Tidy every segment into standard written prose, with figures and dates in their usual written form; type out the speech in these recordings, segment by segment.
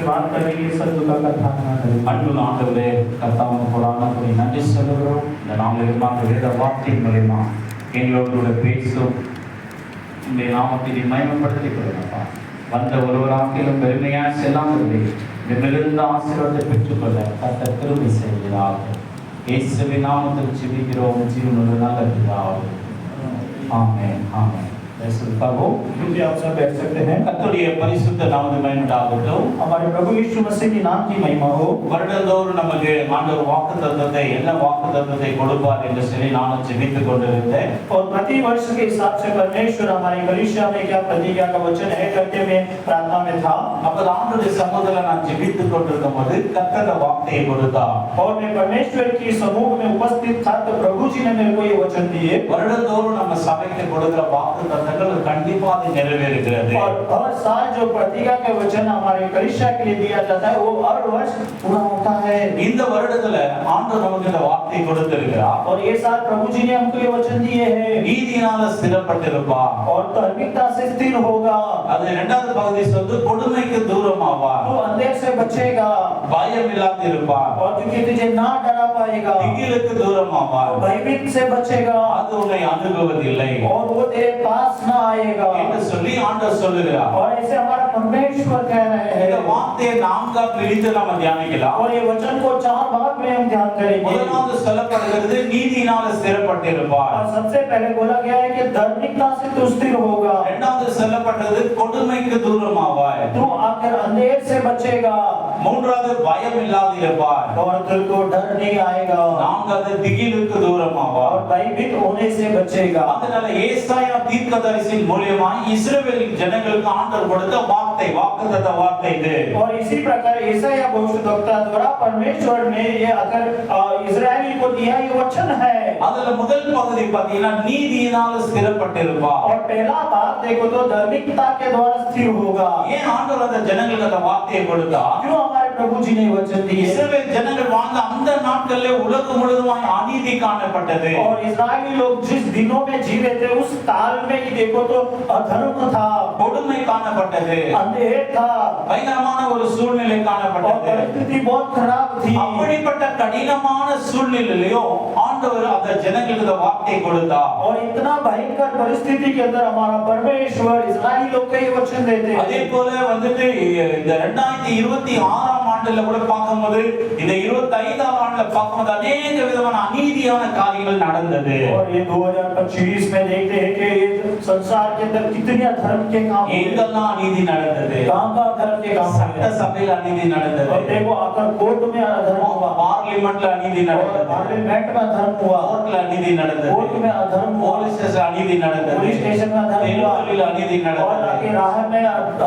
बात करेंगे सत्य का कथन करेंगे। அன்புள்ள ஆண்டவரே, கர்த்தாவின் புராணத்தை நன்றி சொல்லுகிறோம். இந்த நாளிலுமா வேத வார்த்தை மூலமா எங்களோடு கூட பேசும் இந்த நாமத்தை மகிமைப்படுத்திக் கொள்ளப்பா. வந்த ஒருவராக்கிலும் பெருமையாக செல்லாமலே மிகுந்த ஆசீர்வாதத்தை பெற்றுக்கொள்ள கர்த்தர் கிருபை செய்கிறார். இயேசுவின் நாமத்தில் ஜெபிக்கிறோம் ஜீவனுள்ள நல்ல பிதாவே. ஆமென் ஆமென். क्योंकि आप सब बैठ सकते हैं। கர்த்தருடைய பரிசுத்த நாமத்தை மகிமைப்படட்டும். हमारे प्रभु यीशु मसीह के नाम की महिमा हो। வருடந்தோறும் நமக்கு ஆண்டவர் வாக்குத்தத்தத்தை என்ன வாக்குத்தத்தத்தை கொடுப்பார் என்று சொல்லி நானும் ஜெபித்துக் கொண்டிருந்தேன். और प्रति वर्ष के हिसाब से परमेश्वर हमारी कलीसिया में क्या प्रतिज्ञा का वचन है करते हुए प्रार्थना में था। அப்ப ஆண்டவருடைய சமூகத்துல நான் ஜெபித்துக் கொண்டிருக்கும் போது கர்த்தர் வார்த்தையை கொடுத்தார். और मैं परमेश्वर की समूह में उपस्थित था तो प्रभु जी ने मेरे को ये वचन दिए। வருடந்தோறும் நம்ம சபைக்கு கொடுக்கிற வாக்குத்தத்தங்கள் கண்டிப்பா அது நிறைவேறுகிறது. और हर साल जो प्रतिज्ञा के वचन हमारे कलीसिया के लिए दिया जाता है वो हर वर्ष पूरा होता है। இந்த வருடத்துல ஆண்டவர் நமக்கு இந்த வார்த்தை கொடுத்திருக்கிறார். और ये साल प्रभु जी ने हमको ये वचन दिए हैं। நீதியினால ஸ்திரப்பட்டிருப்பார். और धार्मिकता से स्थिर होगा। அது இரண்டாவது பகுதி சொல்லுது கொடுமைக்கு தூரமாவார். तो अंधेर से बचेगा। பயம் இல்லாதிருப்பார். और क्योंकि तुझे ना डरा पाएगा। திகிலுக்கு தூரமாவார். भयभीत से बचेगा। அது உன்னை அணுகுவதில்லை और वो तेरे पास ना आएगा என்று சொல்லி ஆண்டவர் சொல்லுகிறார். और ऐसे हमारा परमेश्वर कह रहे இந்த हैं। வார்த்தையை நான்கா பிரித்து நாம தியானிக்கலாம். और ये वचन को 4 भाग में हम ध्यान करेंगे। முதலாவது சொல்லப்படுகிறது நீதியினால ஸ்திரப்பட்டிருப்பார். और सबसे पहले बोला गया है कि धार्मिकता से तू स्थिर होगा। இரண்டாவது சொல்லப்பட்டது கொடுமைக்கு தூரமாவாய். तू आखिर अंधेर से बचेगा। மூன்றாவது பயம் இல்லாதிருப்பார். और तुझको डर नहीं आएगा। நான்காவது திகிலுக்கு தூரமாவார். और भयभीत होने से बचेगा। அதனால ஏசாயா தீர்க்கதரிசியின் மூலமா இஸ்ரவேல் ஜனங்களுக்கு ஆண்டவர் கொடுத்த வார்த்தை வாக்குத்தத்த வார்த்தை இது. और इसी प्रकार यशायाह भविष्यद्वक्ता द्वारा परमेश्वर ने ये अगर इस्राएली को दिया ये वचन है। அதுல முதல் பகுதி பாத்தீங்கன்னா நீதியினால ஸ்திரப்பட்டிருப்பார். और पहला भाग देखो तो धार्मिकता के द्वारा स्थिर होगा। ஏன் ஆண்டவர் அந்த ஜனங்களுக்கு அந்த வார்த்தையை கொடுத்தார்? क्यों हमारे प्रभु जी ने वचन दिए? இஸ்ரவேல் ஜனங்கள் வாழ்ந்த அந்த நாட்களிலே உலகம் முழுவதும் அநீதி காணப்பட்டது. और इस्राएली लोग जिस दिनों में जीवे थे उस काल में ही देखो तो अधर्म था, கொடுமை காணப்பட்டது, अंधेर था, பயங்கரமான ஒரு சூழ்நிலை और காணப்பட்டது. परिस्थिति बहुत खराब थी। அப்படிப்பட்ட கடினமான சூழ்நிலையிலும் ஆண்டவர் அந்த ஜனங்களுக்கு இந்த வார்த்தையை கொடுத்தார். और इतना भयंकर परिस्थिति के अंदर हमारा परमेश्वर इस्राएली लोग को ये वचन देते हैं। அதே போல வந்துட்டு இந்த 2026ஆம் ஆண்டுல கூட பார்க்கும்போது இந்த 25ஆம் ஆண்டுல பார்க்கும்போது अनेक விதமான அநீதியான காரியங்கள் நடந்தது. और ये 2025 में देखते हैं कि ये संसार के अंदर कितने अधर्म के काम हुए। எங்கெல்லாம் அநீதி நடந்தது? कहां-कहां अधर्म के काम हुए। சட்ட சபையில அநீதி நடந்தது. और देखो आकर कोर्ट में अधर्म हुआ, பார்லிமென்ட்ல அநீதி நடந்தது, पार्लियामेंट में अधर्म हुआ, கோர்ட்ல அநீதி நடந்தது, कोर्ट में अधर्म हुआ, போலீஸ் ஸ்டேஷன் அநீதி நடந்தது, पुलिस स्टेशन में अधर्म हुआ, தேர்தலில் அநீதி और நடந்தது, आगे राह में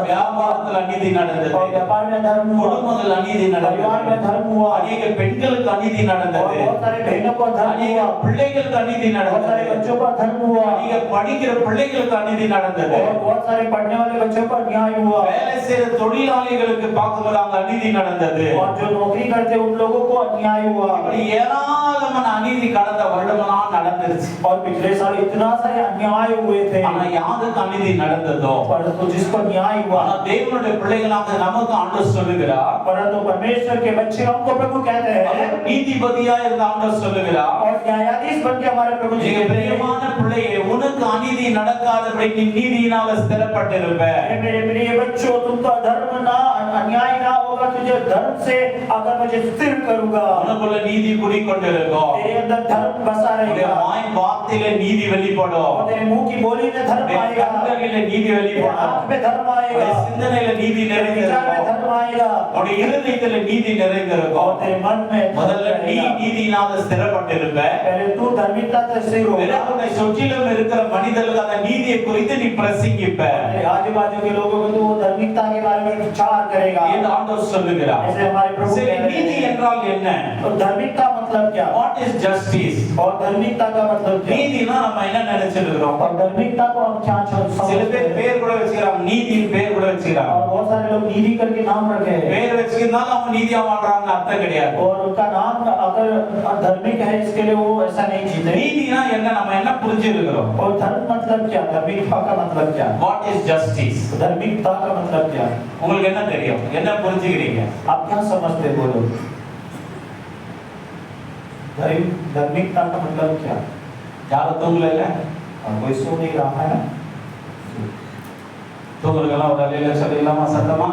வியாபாரத்தில் அநீதி நடந்தது, और व्यापार में अधर्म हुआ, குடும்பத்தில் அநீதி परिवार में நடந்தது, अधर्म हुआ, அநேக பெண்களுக்கு அநீதி और நடந்தது, बहुत सारे बहनों को अधर्म அநேக हुआ, பிள்ளைகளுக்கு அநீதி बहुत सारे நடந்தது, बच्चों को अधर्म हुआ, அநேக படிக்கிற பிள்ளைகளுக்கு அநீதி நடந்தது, और बहुत सारे पढ़ने वाले बच्चों पर अन्याय हुआ, வேலை செய்யற தொழிலாளிகளுக்கு பார்க்கும்போது அங்க அநீதி நடந்தது. और जो नौकरी करते उन लोगों को अन्याय हुआ। இப்படி ஏராளமான அநீதி கடந்த வருடமெல்லாம் நடந்துருச்சு. और पिछले साल इतना सारे अन्याय हुए थे, ஆனா யாருக்கு அநீதி நடந்ததோ, परंतु जिसको अन्याय हुआ, ஆனா தேவனுடைய பிள்ளைகளாக நமக்கு ஆண்டவர் சொல்லுகிறார், परंतु परमेश्वर के बच्चे हमको प्रभु कहते हैं, அவர் நீதிபதியா இருந்த ஆண்டவர் சொல்லுகிறார், और न्यायाधीश बन के हमारे प्रभु जी என் कहते हैं, பிரியமான பிள்ளையே, உனக்கு அநீதி நடக்காதபடி நீ நீதியினால ஸ்திரப்பட்டிருப்ப. मेरे प्रिय बच्चों, तुमको धर्म ना अन्याय ना होगा, तुझे धर्म से अगर मुझे स्थिर करूंगा, உனக்குள்ள நீதி குடிக்கொண்டிருக்கும். तेरे अंदर धर्म बसा உன்னுடைய रहेगा, வாய் வார்த்தையில நீதி வெளிப்படும். और तेरे मुंह की बोली में धर्म உன்னுடைய आएगा, கண்களில நீதி तेरे வெளிப்படும். हाथ में धर्म आएगा, உன்னுடைய சிந்தனையில நீதி तेरे विचार में நிறைந்திருக்கும். धर्म आएगा, உன்னுடைய இருதயத்துல நீதி और நிறைந்திருக்கும். तेरे मन में धर्म முதல்ல நீ रहेगा। நீதியினால ஸ்திரப்பட்டிருப்ப. पहले तू धार्मिकता से स्थिर होगा, பிறகு உன்னை சுற்றிலும் இருக்கிற மனிதர்களுக்கு அந்த நீதியை குறித்து நீ பிரசங்கிப்ப. तेरे आजू बाजू के लोगों को तू धार्मिकता के बारे में विचार करेगा। என்று ஆண்டவர் சொல்லுகிறார். ऐसे हमारे प्रभु சரி, कह रहे நீதி हैं। என்றால் என்ன? तो धार्मिकता मतलब मतलब क्या? What is justice? और धार्मिकता का मतलब क्या? நீதினா நம்ம என்ன நினைச்சிட்டு இருக்கிறோம்? और धार्मिकता को हम क्या சில समझते பேர் हैं? பேர் கூட வச்சுக்கிறாங்க, நீதியின் பேர் கூட வச்சுக்கிறாங்க. और बहुत सारे लोग नीति करके नाम रखे हैं பேர் வச்சுக்கிறதுனால அவங்க நீதியா வாழ்றாங்கன்னு அர்த்தம் கிடையாது. और उनका नाम अगर धार्मिक है इसके लिए वो ऐसा नहीं जीते. நீதினா என்ன, நம்ம என்ன புரிஞ்சிருக்கிறோம்? और धर्म मतलब क्या? धार्मिकता का मतलब क्या? What is justice? धार्मिकता का मतलब क्या? உங்களுக்கு என்ன தெரியும்? என்ன புரிஞ்சுக்கிறீங்க? आप क्या समझते हो बोलो? धार्मिकता का मतलब क्या? யாரும் தூங்கல? कोई सो नहीं रहा है? தூங்குறதுக்கெல்லாம் ஒரு அலையில சொல்லிடலாமா சத்தமா?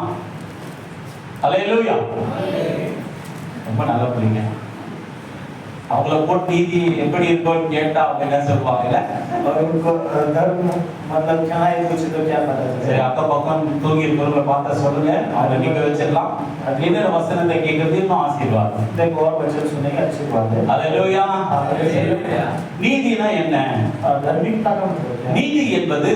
அல்லேலூயா. ரொம்ப நல்ல பிள்ளைங்க. அவங்கள போட்டு நீதி எப்படி இருக்கும்னு கேட்டா அவங்க என்ன சொல்லுவாங்க? और उनको धर्म मतलब क्या है कुछ तो क्या पता சரி, चले. அக்கம் பக்கம் தூங்கி இருக்கிறவங்கள பார்த்தா சொல்லுங்க, அவங்க நீங்க வச்சிடலாம். இன்னொரு வசனத்தை கேட்கறது இன்னும் ஆசீர்வாதம். देखो और वचन सुनेगा अच्छी बात है. அல்லேலூயா. நீதினா என்ன? धार्मिकता का मतलब क्या? நீதி என்பது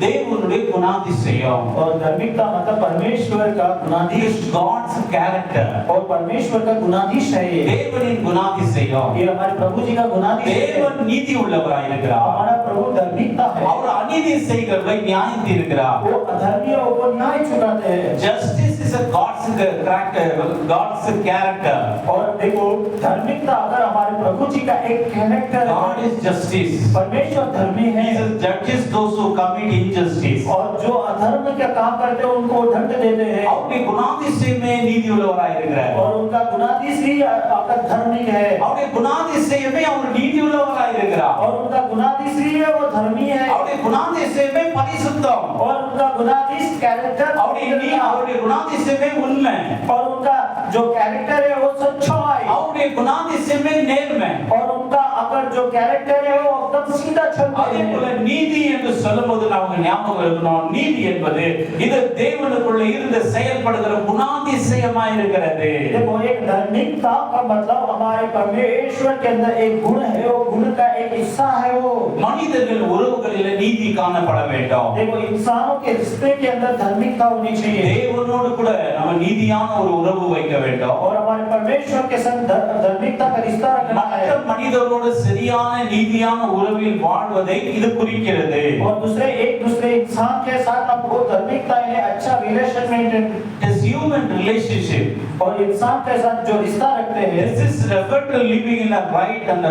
தேவனுடைய குணாதிசயம். और धार्मिकता मतलब परमेश्वर का गुणाधीश God's character. और परमेश्वर का गुणाधीश है ये. தேவனின் குணாதிசயம். ये हमारे प्रभु जी का गुणाधीश है. தேவன் நீதி உள்ளவராய் இருக்கிறார். हमारा प्रभु धार्मिकता है. அவர் அநீதி செய்கிறவரை நியாயம் தீர்க்கிறார். वो अधर्मियों को न्याय चुकाते हैं. Justice is a God's character, God's character. और देखो धार्मिकता अगर हमारे प्रभु जी का एक कैरेक्टर God है. is justice. परमेश्वर धर्मी He है judges those who commit injustice. और जो अधर्म का काम करते हैं उनको दंड देते हैं அவருடைய குணாதிசயமே நீதி உள்ளவராய் இருக்கிறார். और उनका गुणाधीश ही आपका धार्मिक है அவருடைய குணாதிசயமே அவர் நீதி உள்ளவராய் இருக்கிறார். और उनका गुणाधीश ही है वो धर्मी है அவருடைய குணாதிசயமே பரிசுத்தம். और उनका गुणाधीश कैरेक्टर அவருடைய குணாதிசயமே உண்மை. और उनका जो कैरेक्टर है वो सच्चाई அவருடைய குணாதிசயமே நேர்மை. और उनका अगर जो कैरेक्टर है वो एकदम सीधा चलता அதே है போல நீதி என்று சொல்லும்போது நமக்கு ஞாபகம் இருக்கணும், நீதி என்பது இது தேவனுக்குள்ள இருந்து செயல்படுகிற குணாதிசயமாய் இருக்கிறது. देखो एक धार्मिकता का मतलब हमारे परमेश्वर के अंदर एक गुण है वो गुण का एक हिस्सा है वो. மனிதர்கள் உறவுகளில் நீதி காணப்பட வேண்டும். देखो इंसानों के रिश्ते के अंदर धार्मिकता होनी चाहिए தேவனோடு கூட நம்ம நீதியான ஒரு உறவு வைக்க வேண்டும். और हमारे परमेश्वर के संग धार्मिकता का रिश्ता रखना है மற்ற மனிதர்களோடு சரியான நீதியான உறவில் வாழ்வதை இது குறிக்கிறது. और एक दूसरे इंसान के साथ हमको धार्मिकता है अच्छा relation maintain It is human relationship. और इंसान के साथ जो रिश्ता रखते हैं This is referred to living in a right and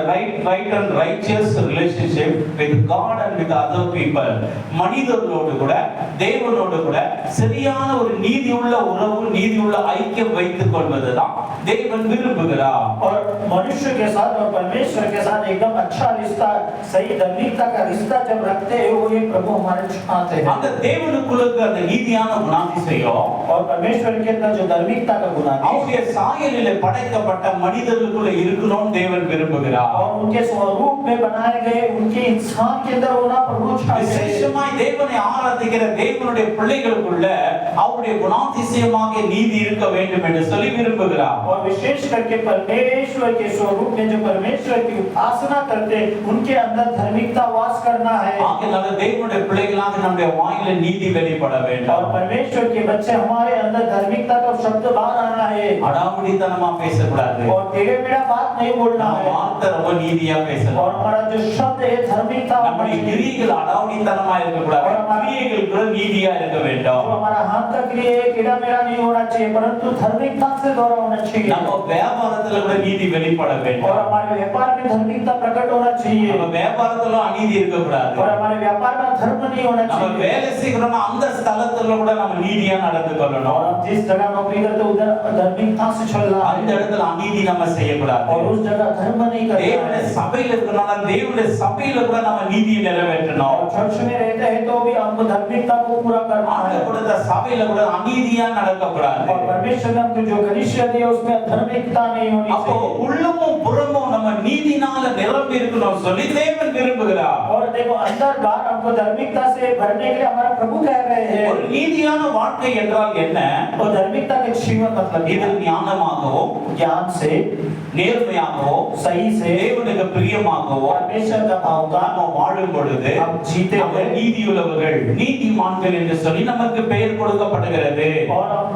righteous relationship with God and with other people. மனிதர்களோடு கூட தேவனோடு கூட சரியான ஒரு நீதியுள்ள உறவு, நீதியுள்ள ஐக்கியம் வைத்துக் கொள்வதுதான் தேவன் விரும்புகிறார். और मनुष्य के साथ और परमेश्वर के साथ एकदम अच्छा रिश्ता सही धार्मिकता का रिश्ता जब रखते हैं वो ये प्रभु हमारे चाहते हैं அந்த தேவனுக்குள்ள அந்த நீதியான குணாதிசயம் और परमेश्वर के अंदर जो धार्मिकता का गुण है அவருடைய சாயலிலே படைக்கப்பட்ட மனிதர்களுக்குள்ள இருக்கணும்னு தேவன் விரும்புகிறார். और उनके स्वरूप में बनाए गए उनके इंसान के अंदर होना प्रभु चाहते हैं விசேஷமாய் தேவனை ஆராதிக்கிற தேவனுடைய பிள்ளைகளுக்குள்ள அவருடைய குணாதிசயமாக நீதி இருக்க வேண்டும் என்று சொல்லி விரும்புகிறார். और विशेष करके परमेश्वर के स्वरूप में जो परमेश्वर की उपासना करते उनके अंदर धार्मिकता वास करना है ஆகையால தேவனுடைய பிள்ளைகளாக நம்முடைய வாயில நீதி வெளிப்பட और வேண்டும். परमेश्वर के बच्चे हमारे अंदर धार्मिकता का शब्द बाहर आना है அடாவடித்தனமா பேசக்கூடாது. और टेढ़े मेढ़ा बात नहीं बोलना है வார்த்தை ரொம்ப நீதியா பேசணும். और हमारा जो शब्द है धार्मिकता நம்முடைய கிரியைகள் அடாவடித்தனமா இருக்கக்கூடாது. கிரியைகள் கூட நீதியா இருக்க जो வேண்டும். हमारा हाथ का क्रिया है टेढ़ा मेढ़ा नहीं होना चाहिए परंतु धार्मिकता से द्वारा होना चाहिए நம்ம வியாபாரத்துல கூட நீதி வெளிப்பட और வேண்டும். हमारे व्यापार में धार्मिकता प्रकट होना चाहिए நம்ம வியாபாரத்துல அநீதி இருக்க கூடாது. और हमारे व्यापार में धर्म नहीं होना நம்ம चाहिए வேலை செய்யறோம்னா அந்த ஸ்தலத்துல கூட நம்ம நீதியா நடந்து और கொள்ளணும். हम जिस जगह नौकरी करते उधर धार्मिकता से चलना அந்த है இடத்துல அநீதி நம்ம செய்யக்கூடாது. और उस जगह धर्म नहीं करना தேவனுடைய है சபையில இருக்கறனால தேவனுடைய சபையில கூட நம்ம நீதியை நிறைவேற்றணும். और चर्च में रहते हैं तो भी हमको धार्मिकता को पूरा करना ஆண்டு है கொடுத்த சபையில கூட அநீதியா நடக்கக்கூடாது. और परमेश्वर ने हमको जो कनिष्ठ दिया उसमें धार्मिकता नहीं होनी அப்போ चाहिए உள்ளமும் புறமும் நம்ம நீதினால நிரம்பி இருக்கணும் சொல்லி தேவன் விரும்புகிறார். और देखो अंदर बाहर हमको धार्मिकता से भरने के लिए हमारा प्रभु कह रहे हैं ஒரு நீதியான வாழ்க்கை என்றால் என்ன? और धार्मिकता के जीवन मतलब இது ஞானமாகவும் ज्ञान से, நேர்மையாகவும் सही से, தேவனுக்கு பிரியமாகவும் परमेश्वर का भाव का நாம வாழும் பொழுது हम जीते நம்ம हैं நீதியுள்ளவர்கள் நீதிமான்கள் என்று சொல்லி நமக்கு பெயர் கொடுக்கப்படுகிறது. और हम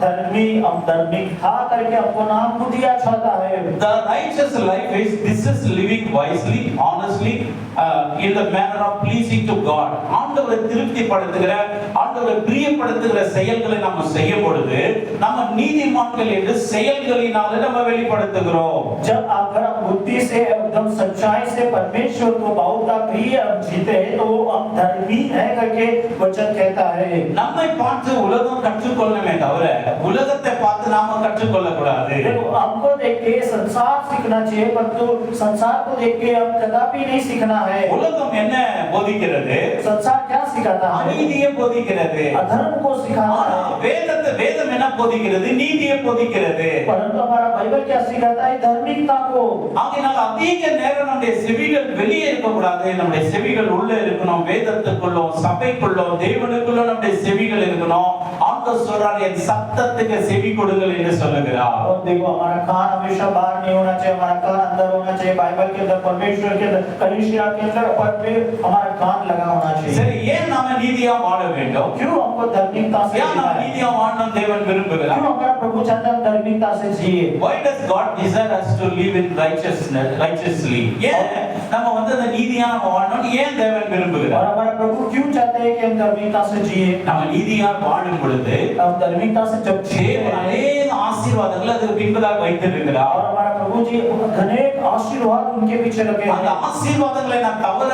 धार्मिक था करके हमको नाम को दिया जाता है। The righteous life is this is living wisely, honestly, in the manner of pleasing to God. ஆண்டவரை திருப்திப்படுத்துகிற, ஆண்டவரை பிரியப்படுத்துகிற செயல்களை நாம செய்யும் பொழுது நம்ம நீதிமான்கள் என்று செயல்களினால நம்ம வெளிப்படுத்துகிறோம். जब अगर हम बुद्धि से एकदम सच्चाई से परमेश्वर को बहुत प्रिय जीते हैं तो हम धर्मी है करके वचन कहता है। நம்மை பார்த்து உலகம் கற்றுக்கொள்ளணுமே தவிர உலகத்தை பார்த்து நாம கற்றுக்கொள்ள கூடாது. देखो हमको देख के संसार सीखना चाहिए परंतु संसार को देख के हम कदापि नहीं सीखना है। உலகம் என்ன போதிக்கிறது? संसार क्या सिखाता है? அநீதியை போதிக்கிறது. अधर्म को सिखाता है। வேதம் என்ன போதிக்கிறது? நீதியை போதிக்கிறது. परंतु हमारा बाइबल क्या सिखाता है? धार्मिकता को। ஆகையால் அதிக நேரம் நம்முடைய செவிகள் வெளியே இருக்க கூடாது. நம்முடைய செவிகள் உள்ளே இருக்கணும். வேதத்துக்குள்ள, சபைக்குள்ள, தேவனுக்குள்ள நம்முடைய செவிகள் இருக்கணும். ஆண்டவர் சொல்றார் என் சத்தத்துக்கு செவி கொடுங்கள் என்று சொல்லுகிறார். और देखो हमारा कान हमेशा बाहर नहीं होना चाहिए, हमारा कान अंदर होना चाहिए। बाइबल के अंदर, परमेश्वर के अंदर, कलीसिया के अंदर हमारा कान लगा होना चाहिए। சரி, ஏன் நாம நீதியா வாழ வேண்டும்? क्यों हमको धार्मिकता से ஏன் நாம நீதியா வாழணும் தேவன் விரும்புகிறார்? क्यों हमारा प्रभु चाहता है धार्मिकता से जिए? Why does God desire us to live in righteously? ஏன் நம்ம வந்து அந்த நீதியா வாழணும் ஏன் தேவன் और விரும்புகிறார்? हमारा प्रभु क्यों चाहते हैं कि हम धार्मिकता से जिए? நம்ம நீதியா வாழும் பொழுது हम धार्मिकता से जब जिए தேவன் அநேக ஆசீர்வாதங்களை அதுக்கு பின்பதாக வைத்திருக்கிறார். और हमारा प्रभु जी अनेक आशीर्वाद उनके पीछे लगे அந்த हैं। ஆசீர்வாதங்களை நாம் தவற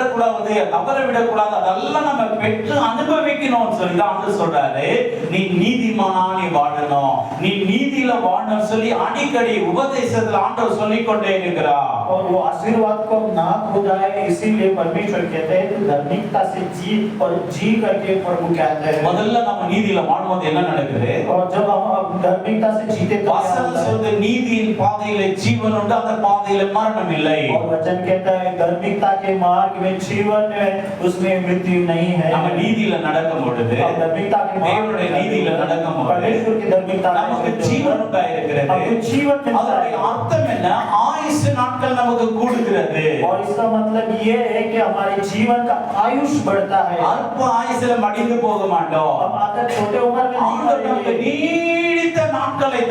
விடக்கூடாது. அதெல்லாம் நம்ம பெற்று அனுபவிக்கணும்னு சொல்லி தான் ஆண்டவர் சொல்றாரு. நீ நீதிமானா நீ வாழணும், நீ நீதியில வாழணும் சொல்லி அடிக்கடி உபதேசத்துல ஆண்டவர் சொல்லிக் கொண்டே இருக்கிறார். और वो आशीर्वाद को ना खो जाए इसीलिए परमेश्वर कहते हैं तू धार्मिकता से जी और जी करके प्रभु कहते हैं। முதல்ல நம்ம நீதியில வாழும்போது என்ன நடக்குது? और जब हम धार्मिकता से जीते तो क्या வசனம் होता है? சொல்லுது நீதியின் பாதையிலே ஜீவன் உண்டு, அந்த பாதையிலே மரணம் இல்லை. और वचन कहता है धार्मिकता के मार्ग में जीवन है, उसमें मृत्यु नहीं है। நம்ம நீதியில நடக்கும் பொழுது, और धार्मिकता के தேவனுடைய நீதியில நடக்கும் பொழுது परमेश्वर की धार्मिकता நமக்கு ஜீவன் உண்டாயிருக்கிறது. हमको जीवन मिलता அதனுடைய है। அர்த்தம் என்ன? ஆயுசு நாட்கள் நமக்கு கூடுகிறது. और इसका मतलब ये है कि हमारे जीवन का आयुष बढ़ता है। அற்ப ஆயுசுல மடிந்து போக மாட்டோம். हम आकर छोटे उम्र में नहीं ஆண்டவர் நமக்கு मरेंगे। நீடித்த நாட்களை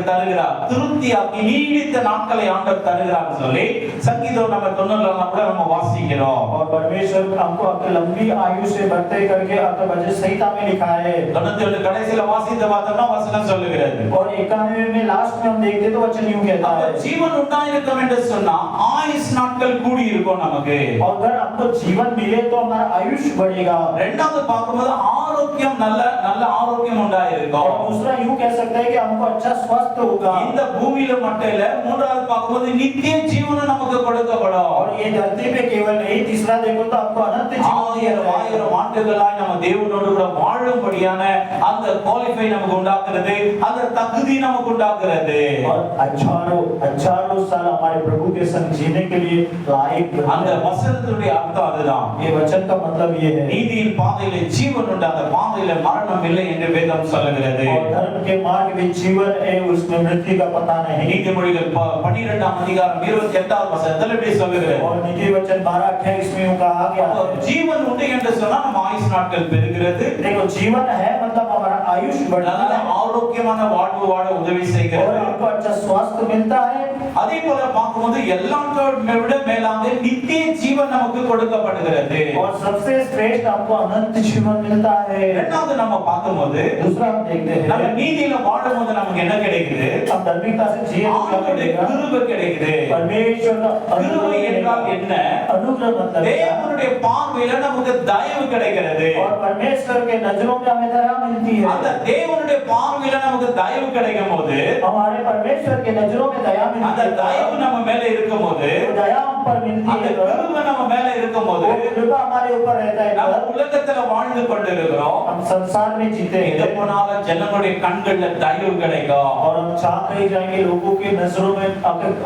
தருகிறார். திருப்தியாக்கி நீடித்த நாட்களை ஆண்டவர் தருகிறார் சொல்லி சங்கீதம் நம்ம 90 கூட நம்ம வாசிக்கிறோம். और परमेश्वर हमको अपनी लंबी आयु से बढ़ते करके अपने भजन संहिता में लिखा है। 91 கடைசில வாசித்த பார்த்தோம்னா வசனம் சொல்லுகிறது. और 91 में लास्ट में हम देखते तो वचन यूं कहता அப்ப है ஜீவன் உண்டாயிருக்கும் என்று சொன்னா ஆயுஸ் நாட்கள் கூடி இருக்கும் நமக்கு. और अगर हमको जीवन मिले तो हमारा आयुष बढ़ेगा। இரண்டாவது பார்க்கும்போது ஆரோக்கியம் நல்ல ஆரோக்கியம் உண்டாயிருக்கும். और दूसरा यूं कह सकते हैं कि हमको अच्छा स्वस्थ होगा। இந்த பூமியில மட்டும் இல்ல, மூன்றாவது பார்க்கும்போது நித்திய ஜீவன் நமக்கு கொடுக்கப்படும். और ये धरती पे केवल नहीं, तीसरा देखो तो आपको अनंत ஆயிரம் ஆண்டுகளாய் நம்ம தேவனோடு கூட வாழும்படியான அந்த குவாலிஃபை நமக்கு உண்டாக்குறது, அந்த தகுதி நமக்கு உண்டாக்குறது. और हजारों साल हमारे प्रभु के संग जीने के लिए लायक அந்த வசனத்துடைய அர்த்தம் அதுதான். ये वचन का मतलब ये है। நீதியின் பாதையிலே ஜீவன் உண்டு, அந்த பாதையிலே மரணம் இல்லை என்று வேதம் சொல்லுகிறது. और धर्म के मार्ग में जीवन है, उसमें मृत्यु का पता नहीं। நீதிமொழிகள் 12ஆம் அதிகாரம் 28வது வசனத்தில் இப்படி சொல்லுகிறது. और नीति वचन 12:28 में यूं कहा गया है, ஜீவன் உண்டு என்று சொன்னா நம்ம ஆயுசு நாட்கள் பெருகிறது. देखो जीवन है मतलब हमारा आयुष बढ़ता நல்ல है ஆரோக்கியமான வாழ்வு வாழ உதவி और செய்கிறது. हमको अच्छा स्वास्थ्य मिलता है। அதே போல பார்க்கும்போது எல்லாவற்றை விட மேலாக நித்திய ஜீவன் நமக்கு கொடுக்கப்படுகிறது. और सबसे श्रेष्ठ हमको अनंत जीवन मिलता है। இரண்டாவது நம்ம பார்க்கும்போது दूसरा हम देखते நம்ம हैं நீதியில வாழும்போது நமக்கு என்ன கிடைக்குது? हम धार्मिकता से जिए तो क्या ஆண்டவருடைய मिलेगा? கிருபை கிடைக்குது. परमेश्वर का கிருபை என்றால் என்ன? अनुग्रह मतलब क्या? தேவனுடைய பார்வையில நமக்கு தயவு கிடைக்கிறது. और परमेश्वर के नजरों में हमें दया मिलती है। அந்த தேவனுடைய பார்வையில நமக்கு தயவு கிடைக்கும் போது, हमारे परमेश्वर के नजरों में दया அந்த मिलती है। தயவு நம்ம மேல இருக்கும்போது तो दया हम पर मिलती அந்த है கிருபை நம்ம மேல இருக்கும்போது वो कृपा हमारे ऊपर रहता है நம்ம உலகத்துல வாழ்ந்து கொண்டிருக்கிறோம். हम संसार में जीते எங்க हैं போனாலும் ஜனங்களுடைய கண்கள்ல தயவு கிடைக்கும். और हम चाह रहे जाएंगे लोगों के नजरों में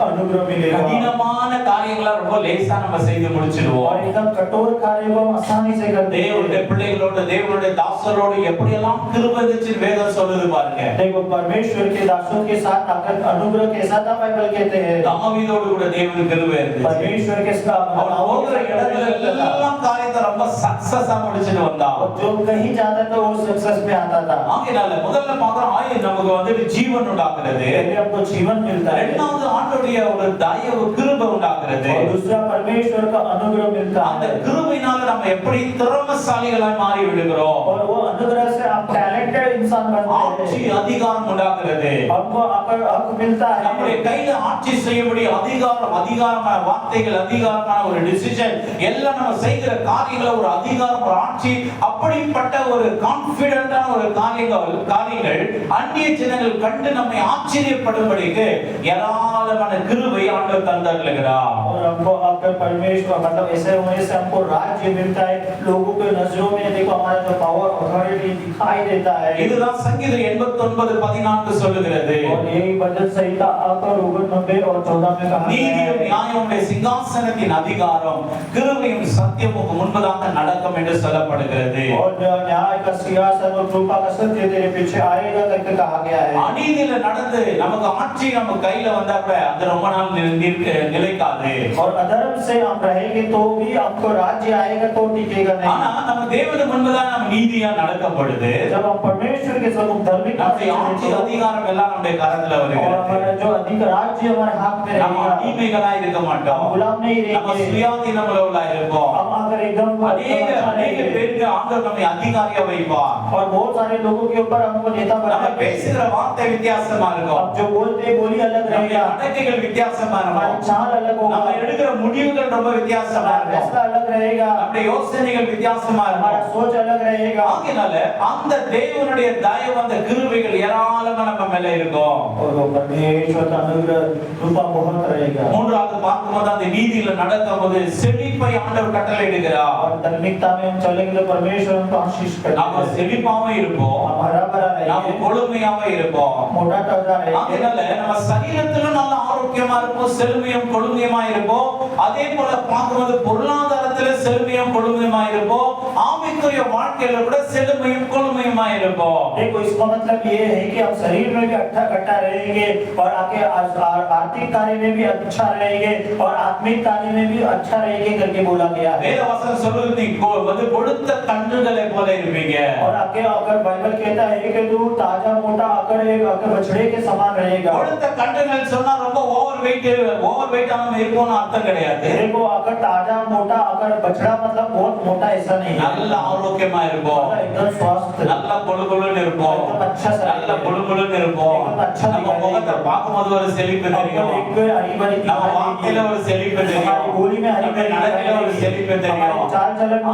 अनुग्रह मिलेगा கடினமான காரியங்களை ரொம்ப லேசா நம்ம செய்து முடிச்சிடுவோம். और एकदम कठोर कार्य को हम आसानी से करते हैं தேவனுடைய பிள்ளைகளோட தேவனுடைய தாசரோடு எப்படியெல்லாம் கிருபை இருந்துச்சு வேதம் சொல்லுது பாருங்க. देखो परमेश्वर के दासों के साथ आकर अनुग्रह कैसा था बाइबल कहते हैं தாவீதோடு கூட தேவனுடைய கிருபை இருந்துச்சு. परमेश्वर के साथ அவர் போகிற இடத்துல எல்லாம் காரியத்தை ரொம்ப சக்சஸா முடிச்சிட்டு வந்தான். जो कहीं जाता था वो सक्सेस में आता था ஆகையால முதல்ல பார்க்கிறோம் நமக்கு வந்து ஜீவன் உண்டாக்குறது. पहले हमको जीवन मिलता है இரண்டாவது ஆண்டவருடைய ஒரு தயவு கிருபை உண்டாக்குறது. और दूसरा परमेश्वर का अनुग्रह मिलता அந்த है கிருபையினால நம்ம எப்படி திறமைசாலிகளாய் மாறி விடுகிறோம். और वो अनुग्रह से आप टैलेंटेड इंसान बनते ஆட்சி हैं அதிகாரம் உண்டாக்குறது. हमको हक मिलता है நம்முடைய கையில ஆட்சி செய்யபடி அதிகாரமான வார்த்தைகள் அதிகாரமான ஒரு டிசிஷன் எல்லாம் நம்ம செய்கிற காரியங்கள ஒரு அதிகாரம் ஒரு ஆட்சி அப்படிப்பட்ட ஒரு கான்ஃபிடென்ட்டான ஒரு காரியங்கள் அந்நிய ஜனங்கள் கண்டு நம்மை ஆச்சரியப்படும்படிக்கு ஏராளமான கிருபை ஆண்டவர் தந்தருளுகிறார். और हमको आपका परमेश्वर मतलब ऐसे होने से हमको राज्य मिलता है लोगों के नजरों में देखो हमारा जो पावर अथॉरिटी दिखाई देता है இதுதான் சங்கீதம் 89:14 சொல்லுகிறது. और यही भजन संहिता 89 और 14 में कहा நீதியும் है நியாயமுடைய சிங்காசனத்தின் அதிகாரம் கிருபையும் சத்தியமும் முன்பதாக நடக்கும் என்று சொல்லப்படுகிறது. और न्याय का सिंहासन और कृपा का सत्य तेरे पीछे आएगा करके कहा गया है அநீதியில நடந்து நமக்கு ஆட்சி நம்ம கையில வந்தா கூட அது ரொம்ப நாள் நிலைக்காது. और अधर्म से हम रहेंगे तो भी हमको राज्य आएगा तो टिकेगा ஆனா नहीं நம்ம தேவனுக்கு முன்பதாக நம்ம நீதியா நடக்கப்படுது. जब हम परमेश्वर के सम्मुख धार्मिक நம்முடைய ஆட்சி அதிகாரம் எல்லாம் நம்முடைய கரத்துல और வருகிறது. हमारा जो अधिक राज्य हमारे हाथ में நம்ம रहेगा அடிமைகளா இருக்க மாட்டோம். हम गुलाम नहीं நம்ம रहेंगे சுயாதீனமுள்ளவர்களா இருப்போம். हम अगर एकदम அநேக பேருக்கு ஆண்டவர் நம்மை அதிகாரியா வைப்பார். और बहुत सारे लोगों के ऊपर हमको नेता நம்ம बनाएंगे பேசுகிற வார்த்தை வித்தியாசமா இருக்கும். अब जो बोलते हैं बोली अलग நம்முடைய रहेगा நடக்கைகள் வித்தியாசமா हमारी இருக்கும். चाल अलग होगा நம்ம எடுக்கிற முடிவுகள் ரொம்ப வித்தியாசமா हमारा இருக்கும். फैसला अलग रहेगा நம்முடைய யோசனைகள் வித்தியாசமா हमारा இருக்கும். सोच अलग रहेगा ஆகையால அந்த தேவனுடைய தயவு அந்த கிருபைகள் ஏராளமா நம்ம மேல இருக்கும். और वो परमेश्वर का अनुग्रह कृपा बहुत रहेगा மூன்றாவது பார்க்கும்போது அந்த நீதியில நடக்கும்போது செழிப்பை ஆண்டவர் கட்டளையிடுகிறார். और धार्मिकता में हम चलेंगे तो परमेश्वर हमको आशीष நாம करेगा செழிப்பாவும் இருப்போம். हम हरा भरा நாம रहेंगे கொழுமையாவும் இருப்போம். मोटा ताजा रहेंगे ஆகையால நம்ம சரீரத்திலும் நல்ல ஆரோக்கியமா இருப்போம், செழுமையும் கொழுமையுமா இருப்போம். அதே போல பார்க்கும்போது பொருளாதாரத்துல செழுமையும் கொழுமையுமா இருப்போம். ஆவிக்குரிய வாழ்க்கையில கூட செழுமையும் கொழுமையுமா இருப்போம். देखो इसका मतलब ये है कि हम शरीर में भी अच्छा रहेंगे और आगे आर्थिक कार्य में भी अच्छा रहेंगे और आत्मिक कार्य में भी अच्छा रहेंगे करके बोला गया है வேத வசனம் சொல்லுது நீ வந்து கொழுத்த கன்றுகளை போல இருப்பீங்க. और आगे अगर बाइबल कहता है कि तू ताजा मोटा आकर एक आकर बछड़े के समान रहेगा கொழுத்த கன்றுகள் சொன்னா ரொம்ப ஓவர் வெயிட் ஆன இருக்கும்னு அர்த்தம் கிடையாது. देखो अगर ताजा मोटा अगर बछड़ा मतलब बहुत मोटा ऐसा नहीं है நல்ல ஆரோக்கியமா இருப்போம், एकदम स्वस्थ நல்ல கொழுகொழுன்னு இருப்போம், एकदम अच्छा सा நல்ல கொழுகொழுன்னு இருப்போம். நம்ம முகத்தை பார்க்கும்போது ஒரு செழிப்பு தெரியும், நம்ம வார்த்தையில ஒரு செழிப்பு தெரியும், நம்ம நடக்கையில ஒரு செழிப்பு தெரியும்.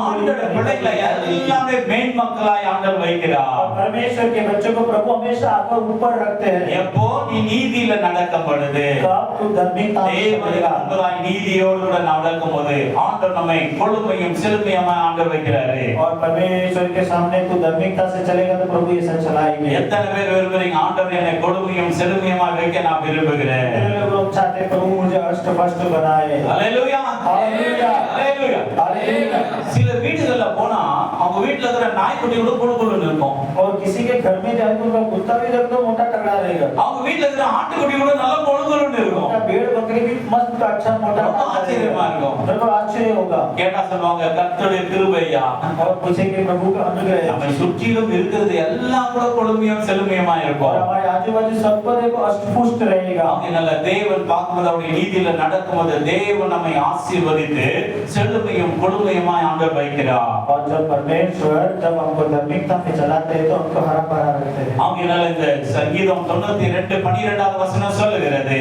ஆண்டவருடைய பிள்ளைகளை எல்லாமே மேன்மக்களாய் ஆண்டவர் வைக்கிறார். परमेश्वर के बच्चों को प्रभु हमेशा आकर ऊपर रखते हैं எப்போ நீ நீதியில நடக்கப்படுது, कब तू धार्मिकता में தேவனுக்கு चलेगा அன்புதாய் நீதியோடு கூட நடக்கும்போது ஆண்டவர் நம்மை கொழுமையும் செழுமையுமா ஆண்டவர் வைக்கிறாரு. और परमेश्वर के सामने तू धार्मिकता से चलेगा तो प्रभु ऐसा चलाएंगे எத்தனை பேர் விரும்புறீங்க ஆண்டவர் என்னை கொழுமையும் செழுமையுமா வைக்க நான் விரும்புகிறேன். लोग चाहते प्रभु मुझे अष्ट फष्ट बनाए ஹalleluya हालेलुया ஹalleluya. हालेलुया சில வீடுகள்ல போனா அவங்க வீட்ல இருக்கிற நாய்க்குட்டி கூட கொழுகொழுன்னு இருக்கும். और किसी के घर में जाए तो उनका कुत्ता भी देखो मोटा तगड़ा रहेगा அவங்க வீட்ல இருக்கிற ஆட்டுக்குட்டி கூட நல்ல கொழுகொழுன்னு இருக்கும். उनका भेड़ बकरी भी मस्त अच्छा मोटा ரொம்ப ஆச்சரியமா இருக்கும். देखो आश्चर्य होगा கேட்டா சொல்லுவாங்க கர்த்தருடைய கிருபையா. और पूछेंगे प्रभु का अनुग्रह நம்ம சுற்றிலும் இருக்கிறது எல்லாம் கூட கொழுமையும் செழுமையுமா और இருக்கும். हमारे आजू बाजू सब पर देखो अष्टपुष्ट रहेगा அதனால தேவன் பார்க்கும்போது அவருடைய நீதியில நடக்கும்போது தேவன் நம்மை ஆசீர்வதித்து செழுமையும் கொழுமையுமா ஆண்டவர் வைக்கிறார். और जब परमेश्वर जब हमको धार्मिकता में चलाते हैं तो हमको हरा भरा रखते हैं அதனால இந்த சங்கீதம் 92:12 வசனம் சொல்லுகிறது,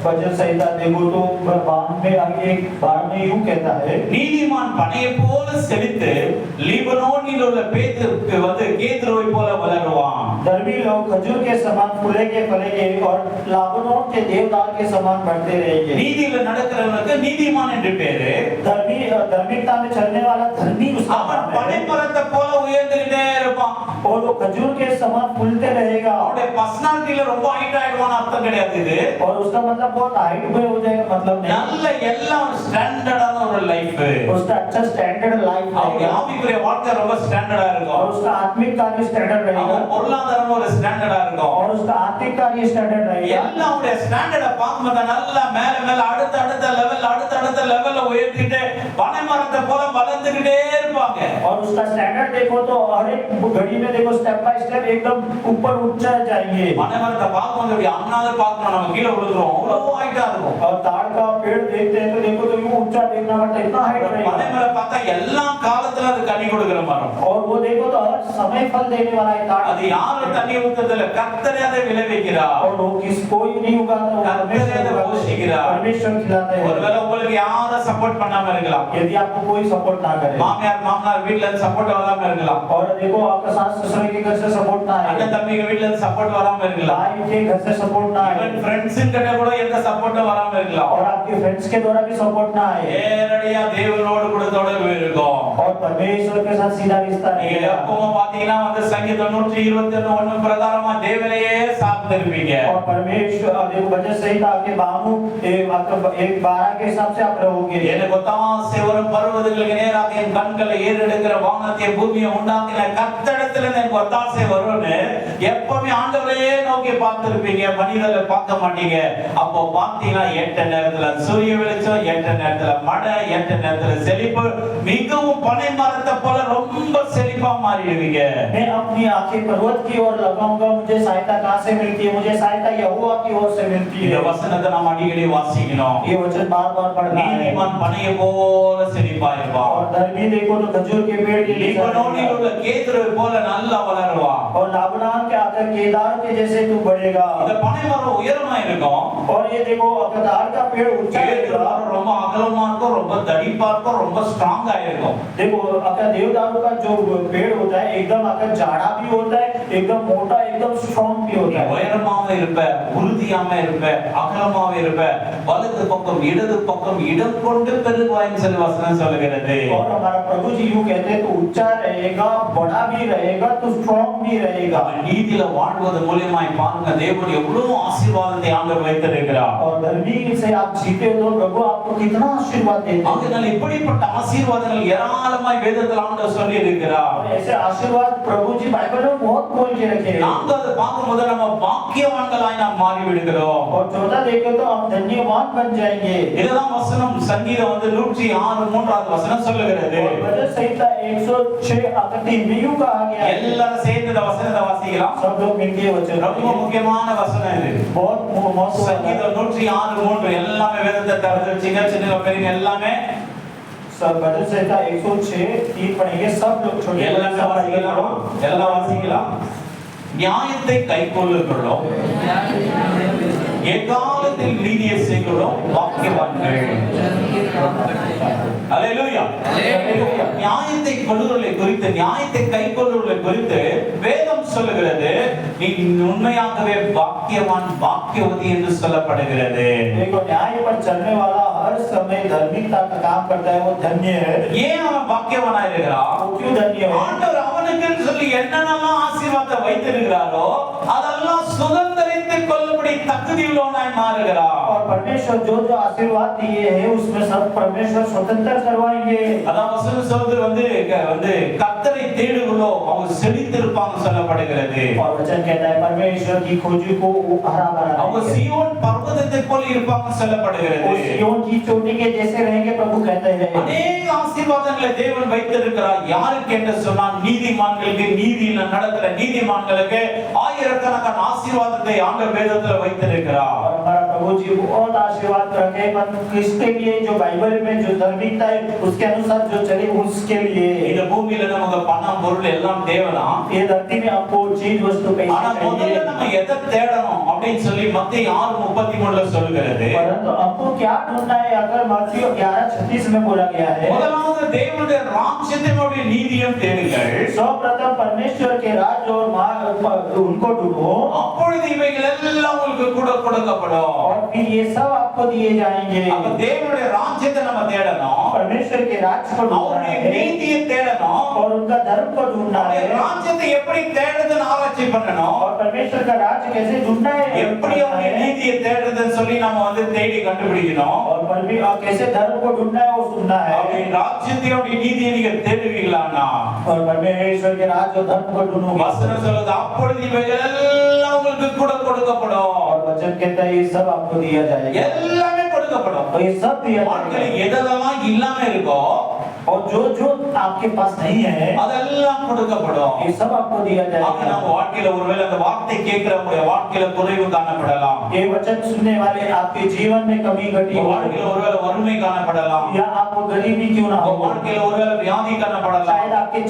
भजन संहिता देखो तो 12 में यूं कहता है நீதிமான் பனையை போல செழித்து லீபனோனில் உள்ள கேதுருவை போல வளருவான். धर्मी लोग खजूर के समान फूलेंगे फलेंगे और लाबनोन के देवदार के समान बढ़ते रहेंगे। நீதியில நடக்கிறவனுக்கு நீதிமான் என்று பேரு. धार्मिकता में चलने वाला धर्मी उसका அவன் नाम है। பனைமரத்தை போல உயர்ந்துகிட்டே இருப்பான். और वो खजूर के समान फूलते रहेगा। அவனுடைய பர்சனாலிட்டில ரொம்ப ஹைட் ஆயிடுவான்னு அர்த்தம் கிடையாது இது. और उसका मतलब बहुत हाइट में हो जाएगा मतलब नहीं। நல்ல எல்லாம் ஸ்டாண்டர்டான ஒரு லைஃப். उसका अच्छा स्टैंडर्ड लाइफ அவனுடைய ஆவிக்குரிய வாழ்க்கை ரொம்ப ஸ்டாண்டர்டா और இருக்கும். उसका आत्मिक कार्य स्टैंडर्ड रहेगा அவன் பொருளாதாரம் ஒரு ஸ்டாண்டர்டா இருக்கும். और उसका आर्थिक कार्य स्टैंडर्ड रहेगा। எல்லாம் அவனுடைய ஸ்டாண்டர்டை பார்க்கும்போது நல்லா மேல மேல அடுத்த லெவல்ல உயர்த்திட்டு பனைமரத்தை போல வளர்ந்துகிட்டே இருப்பாங்க. और उसका स्टैंडर्ड देखो तो हर एक घड़ी में देखो स्टेप बाय स्टेप एकदम ऊपर ऊंचा जाएंगे। பனைமரத்தை பார்க்கும்போது அப்படி அண்ணாந்து பார்க்கணும், நம்ம கீழே விழுந்துரும், அவ்வளவு ஹைட்டா இருக்கும். और ताड़ का पेड़ देखते हैं तो देखो तो यूं ऊंचा देखना पड़ता है, इतना हाइट रहेगा। பனைமரம் பார்த்தா எல்லா காலத்துல அது கனி கொடுக்கிற மரம். और वो देखो तो हर समय फल देने वाला है ताड़। அது யாரும் தண்ணி ஊத்துறதில்ல, கர்த்தரே அதை விளைவிக்கிறார். और वो कोई नहीं उगाता, वो परमेश्वर खिलाता है। ஒருவேளை உங்களுக்கு யாரும் சப்போர்ட் பண்ணாம இருக்கலாம். यदि आपको कोई सपोर्ट ना करे, மாமியார் மாமனார் வீட்ல இருந்து சப்போர்ட் வராம இருக்கலாம். और देखो आपका सास ससुर के घर से सपोर्ट ना है, அண்ணன் தம்பிங்க வீட்ல இருந்து சப்போர்ட் வராம இருக்கலாம். भाई के घर से सपोर्ट ना है, ஈவன் ஃப்ரெண்ட்ஸ் கிட்ட கூட எந்த சப்போர்ட்டும் வராம இருக்கலாம். और आपके फ्रेंड्स के द्वारा भी सपोर्ट ना है, நேரடியா தேவனோடு கூட தொடர்பு இருக்கும். और परमेश्वर के साथ सीधा रिश्ता நீங்க रहेगा। எப்பவும் பாத்தீங்கன்னா வந்து சங்கீதம் 121 பிரகாரமா தேவனையே சார்ந்திருப்பீங்க. और परमेश्वर देखो वचन सहित आपके बाहु एक 12 के हिसाब से आप रहोगे। எனக்கு ஒத்தாசை வரும் பர்வதங்களுக்கு நேராக என் கண்களை ஏறெடுக்கிற வானத்தையும் பூமியை உண்டாக்கின கர்த்தரிடத்துல எனக்கு ஒத்தாசை வரும்னு எப்பவுமே ஆண்டவரையே நோக்கி பார்த்திருப்பீங்க, மனிதர்களை பார்க்க மாட்டீங்க. அப்போ பார்த்தீங்கன்னா ஏற்ற நேரத்துல சூரிய வெளிச்சம், ஏற்ற நேரத்துல மழை, ஏற்ற நேரத்துல செழிப்பு, மிகவும் பனை மரத்தை போல ரொம்ப செழிப்பா மாறிடுவீங்க. मैं अपनी आंखें पर्वत की ओर लगाऊंगा, मुझे सहायता कहां से मिलती है? मुझे सहायता यहोवा की ओर से मिलती இந்த है। வசனத்தை நாம் அடிக்கடி வாசிக்கணும். ये वचन बार-बार पढ़ना है। நீதிமான் பனையை போல செழிப்பா இருப்பான். और धर्मी देखो तो खजूर के पेड़ के जैसा லீபனோனில் உள்ள கேதுரு போல நல்லா வளருவான். और लाबनान के आकर केदार के जैसे तू बढ़ेगा। இந்த பனை மரம் உயரமா இருக்கும். और ये देखो केदार का पेड़ ऊंचा கேதுரு रहेगा। மரம் ரொம்ப அகலமா இருக்கும், ரொம்ப தடிப்பா இருக்கும், ரொம்ப ஸ்ட்ராங்கா இருக்கும். देखो अगर देवदारू का जो पेड़ होता है एकदम अगर जाड़ा भी होता है, एकदम मोटा, एकदम स्ट्रांग भी होता है। உயரமாவே இருப்ப, உறுதியாம இருப்ப, அகலமாவே இருப்ப, வலது பக்கம் இடது பக்கம் இடம் கொண்டு பெருகுவாய்ன்னு சொல்லி வசனம் சொல்லுகிறது. और हमारा प्रभु जी यूं कहते हैं तो ऊंचा रहेगा, बड़ा भी रहेगा, तो स्ट्रांग भी रहेगा। அவன் நீதியில வாழ்வது மூலமாய் பாருங்க தேவன் எவ்வளவு ஆசீர்வாதத்தை ஆண்டவர் வைத்திருக்கிறார். और धर्मी से आप जीते हो तो प्रभु आपको कितना आशीर्वाद देते हैं। அதனால இப்படிப்பட்ட ஆசீர்வாதங்கள் ஏராளமாய் வேதத்தில் ஆண்டவர் சொல்லி இருக்கிறார். और ऐसे आशीर्वाद प्रभु जी बाइबल में बहुत बोल के रखे हैं। நாங்க அதை பார்க்கும்போது நம்ம பாக்கியவான்களாய் நாம் மாறி விடுகிறோம். और चौथा देखे तो हम धन्यवान बन जाएंगे। இதுதான் வசனம் சங்கீதம் 106 வசனம் சொல்லுகிறது. और भजन संहिता 106 आकृति में यूं कहा गया है। எல்லாரும் சேர்ந்து இந்த வசனத்தை வாசிக்கலாம். सब लोग मिलके वचन ரொம்ப முக்கியமான வசனம் இது. बहुत महत्वपूर्ण சங்கீதம் 106 எல்லாமே வேதத்தை தவிர சின்ன பெரிய எல்லாமே सब भजन संहिता 106 3 पढ़ेंगे सब लोग छोटे எல்லாமே வாசிக்கலாம். எல்லாம் வாசிக்கலாம். நியாயத்தை கைக்கொள்ளுகிறோம், எக்காலத்தில் நீதியை செய்கிறோம், பாக்கியவான்கள். அல்லேலூயா. நியாயத்தை கொள்ளுதலை குறித்து, நியாயத்தை கைக்கொள்ளுதலை குறித்து வேதம் சொல்லுகிறது, நீ உண்மையாகவே பாக்கியவான் பாக்கியவதி என்று சொல்லப்படுகிறது. देखो न्याय पर चलने वाला हर समय धार्मिकता का काम करता है, वो धन्य है। ஏன் அவன் பாக்கியவானா இருக்கிறான்? वो क्यों धन्य है? ஆண்டவர் அவனுக்கு சொல்லி என்னென்னலாம் ஆசீர்வாதத்தை வைத்திருக்கிறாரோ அதெல்லாம் சுதந்திரித்துக் கொள்ளும்படி தகுதி உள்ளவனாய் மாறுகிறான். और परमेश्वर जो जो आशीर्वाद दिए हैं उसमें सब परमेश्वर स्वतंत्र करवाएंगे। அதான் வசனம் சொல்றது வந்து கர்த்தரை தேடுகிறோ அவங்க செழித்திருப்பாங்க சொல்லப்படுகிறது. और वचन कहता है परमेश्वर की खोजी को हरा भरा அவங்க रहेंगे। சீயோன் பர்வதத்தை போல இருப்பாங்க சொல்லப்படுகிறது. वो सिय्योन की चोटी के जैसे रहेंगे प्रभु कहते हैं। अनेक ஆசீர்வாதங்களை தேவன் வைத்திருக்கிறார். யாருக்கு என்று சொன்னால் நீதிமான்களுக்கு, நீதியில நடக்கிற நீதிமான்களுக்கு ஆயிரக்கணக்கான ஆசீர்வாதத்தை ஆண்டவர் வேதத்துல வைத்திருக்கிறார். और हमारा प्रभु प्रभु जी बहुत आशीर्वाद रखे, पर किसके लिए जो बाइबल में जो धार्मिकता है उसके अनुसार जो चले उसके लिए। இந்த பூமியில நமக்கு பணம் பொருள் எல்லாம் தேவைதான். ये धरती में आपको चीज वस्तु पैसे ஆனா முதல்ல चाहिए, நம்ம எதை தேடணும் அப்படின்னு சொல்லி மத்தேயு 6:33 சொல்லுகிறது. परंतु आपको क्या ढूंढना है? अगर मत्ती 11:36 में बोला गया है, முதலாவது தேவனுடைய ராஜ்யத்தினுடைய நீதியும் தேடுங்கள், सर्वप्रथम परमेश्वर के राज और उनको ढूंढो, அப்பொழுது இவைகள் எல்லாம் உங்களுக்கு கூட கொடுக்கப்படும். और फिर ये सब आपको दिए जाएंगे। அப்ப தேவனுடைய ராஜ்யத்தை நம்ம தேடணும், परमेश्वर के राज को ढूंढना அவருடைய है நீதியை தேடணும், और उनका धर्म को ढूंढना அவருடைய है, ராஜ்யத்தை எப்படி தேடுறதுன்னு ஆராய்ச்சி பண்ணணும். और परमेश्वर का राज कैसे ढूंढना है, எப்படி அவருடைய நீதியை தேடுறதுன்னு சொல்லி நாம தேடி கண்டுபிடிக்கணும். और कैसे धर्म को ढूंढना है वो सुनना है। அவருடைய ராஜ்யத்தையோட நீதியை நீங்க தேடுவீங்களானா, और परमेश्वर के राज और धर्म को ढूंढोगे, வசனம் சொல்லுது அப்பொழுது இவைகள் எல்லாம் உங்களுக்கு கூட கொடுக்கப்படும். और वचन कहता है ये सब आपको दिया जाएगा, எல்லாமே கொடுக்கப்படும். और ये सब दिया வாழ்க்கையில जाएगा, எதெல்லாம் இல்லாம இருக்கோ और जो जो आपके पास नहीं है அதெல்லாம் கொடுக்கப்படும். ये सब आपको दिया அப்ப जाएगा। நம்ம வாழ்க்கையில ஒருவேளை அந்த வார்த்தை கேட்கிறவங்க வாழ்க்கையில குறைவு காணப்படலாம், ये वचन सुनने वाले आपके जीवन में कमी घटी உங்க हो, வாழ்க்கையில ஒருவேளை வறுமை காணப்படலாம், या आपको गरीबी क्यों ना உங்க हो, வாழ்க்கையில ஒருவேளை வியாதி காணப்படலாம், शायद आपके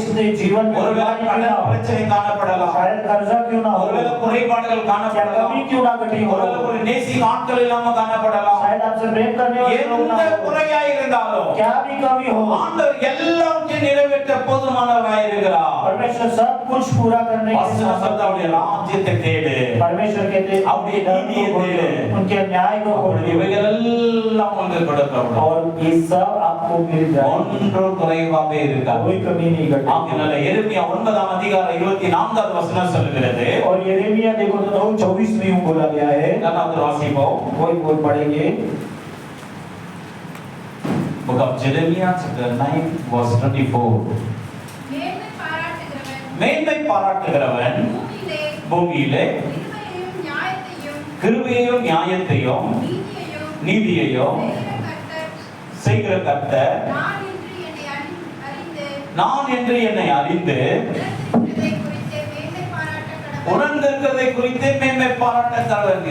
जीवन में ஒருவேளை बीमारी क्यों ना கடன் हो, பிரச்சனை காணப்படலாம், शायद कर्जा क्यों ना हो, ஒருவேளை குறைபாடுகள் या காணப்படலாம், कमी क्यों ना घटी हो, ஒருவேளை ஒரு நேசிக்கும் ஆட்கள் இல்லாம காணப்படலாம். शायद आपसे प्रेम करने वाले लोग ना எந்த हो, குறையா இருந்தாலும் क्या भी कमी हो, ஆண்டவர் எல்லாவற்றையும் நிறைவேற்ற போதுமானவராய் இருக்கிறார். परमेश्वर सब कुछ पूरा करने के வசனம் சொல்லுது, அவருடைய ராஜ்யத்தை தேடு, परमेश्वर कहते हैं அவருடைய நீதியை தேடு, उनके न्याय को அப்பொழுது खोजो, இவைகள் எல்லாம் உங்களுக்கு கொடுக்கப்படும். और ये सब आपको मिल जाएगा, ஒன்றும் குறைவாகவே இருக்காது. कोई कमी नहीं घटेगी। ஆகையால எரேமியா 9:24 வசனம் சொல்லுகிறது. और यिर्मयाह देखो तो 9:24 में यूं बोला गया है, இரண்டாவது வாசிப்போம். वही बोल पढ़ेंगे। Book of Jeremiah chapter 9 verse 24. மேன்மை பாராட்டுகிறவன் மேன்மை பாராட்டுகிறவன் பூமியிலே பூமியிலே கிருபையையும் நியாயத்தையும் கிருபையையும் நியாயத்தையும் நீதியையும் நீதியையும் செய்கிற கர்த்தர் செய்கிற கர்த்தர் நான் என்று என்னை அறிந்து உணர்ந்திருக்கிறதை குறித்து மேன்மை பாராட்ட கடவன்.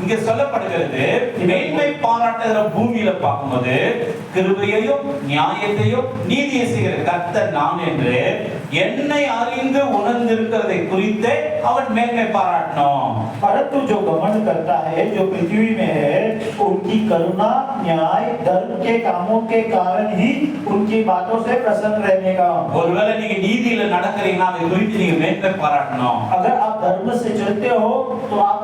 இங்க சொல்லப்படுகிறது, மேன்மை பாராட்டுகிற பூமியில பார்க்கும்போது கிருபையையும் நியாயத்தையும் நீதியை செய்கிற கர்த்தர் நான் என்று என்னை அறிந்து உணர்ந்திருக்கிறதை குறித்து அவன் மேன்மை பாராட்டணும். परंतु जो घमंड करता है, जो पृथ्वी में है, उनकी करुणा न्याय धर्म के कामों के कारण ही उनकी बातों से प्रसन्न रहने का। ஒருவேளை நீங்க நீதியில நடக்கிறீங்கன்னா அதை குறித்து நீங்க மேன்மை பாராட்டணும். अगर आप धर्म से चलते हो तो आप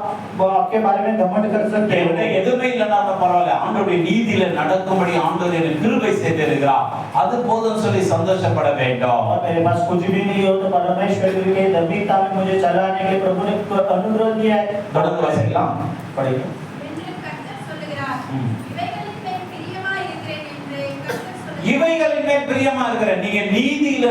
आपके बारे में घमंड कर सकते हो। எதுவுமே இல்லைனாலும் பரவாயில்ல, ஆண்டவருடைய நீதியில நடக்கும்படி ஆண்டவர் எனக்கு கிருபை செய்திருக்கிறார், அது போதும் சொல்லி சந்தோஷப்பட வேண்டும். और मेरे पास कुछ भी नहीं हो तो परमेश्वर के धार्मिकता में मुझे चलाने के लिए प्रभु ने अनुग्रह दिया है। தொடர்ந்து வாசிக்கலாம். पढ़ेंगे। என்று கர்த்தர் சொல்லுகிறார். இவைகளின் மேல் பிரியமாய் இருக்கிறேன் என்று கர்த்தர் சொல்லுகிறார். இவைகளின் மேல் பிரியமா இருக்கிற நீங்க நீதியில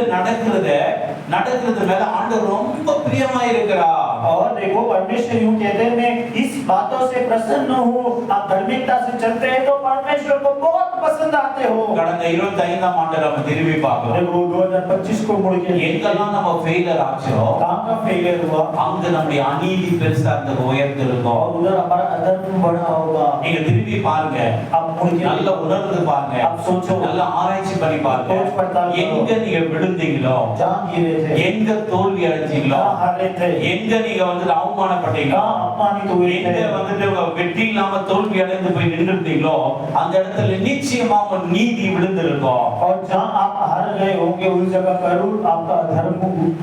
நடக்கிறது மேல ஆண்டவர் ரொம்ப பிரியமா இருக்கிறார். और देखो परमेश्वर यूं कहते हैं, मैं इस बातों से प्रसन्न हूँ। आप धार्मिकता से चलते हैं तो परमेश्वर को बहुत पसंद आते हो। கடந்த 25ஆம் ஆண்டு நம்ம திரும்பி பார்க்கலாம். देखो 2025 को मुड़ के எங்கெல்லாம் நம்ம ஃபெயிலியர் ஆச்சோ कहाँ का फेलियर हुआ, அங்க நம்முடைய அநீதி பெருசா இருந்த உயர்ந்து இருக்கும். और उधर हमारा अधर्म बढ़ा होगा। நீங்க திரும்பி பாருங்க, आप मुड़ के நல்ல உணர்ந்து பாருங்க, आप सोचो, நல்ல ஆராய்ச்சி பண்ணி பாருங்க, सोच पड़ताल करो। எங்க நீங்க விழுந்தீங்களோ, जहाँ गिरे थे, எங்க தோல்வி அடைஞ்சீங்களோ, कहाँ हारे थे, எங்க நீங்க அவமானப்பட்டீங்களோ, कहाँ अपमानित हुए எங்க थे, வெற்றி இல்லாம தோல்வி அடைந்து போய் நின்றுட்டீங்களோ அந்த இடத்துல நிச்சயமா உங்க நீதி விழுந்திருக்கும். और जहाँ आप हार गए होंगे उस जगह जरूर आपका अधर्म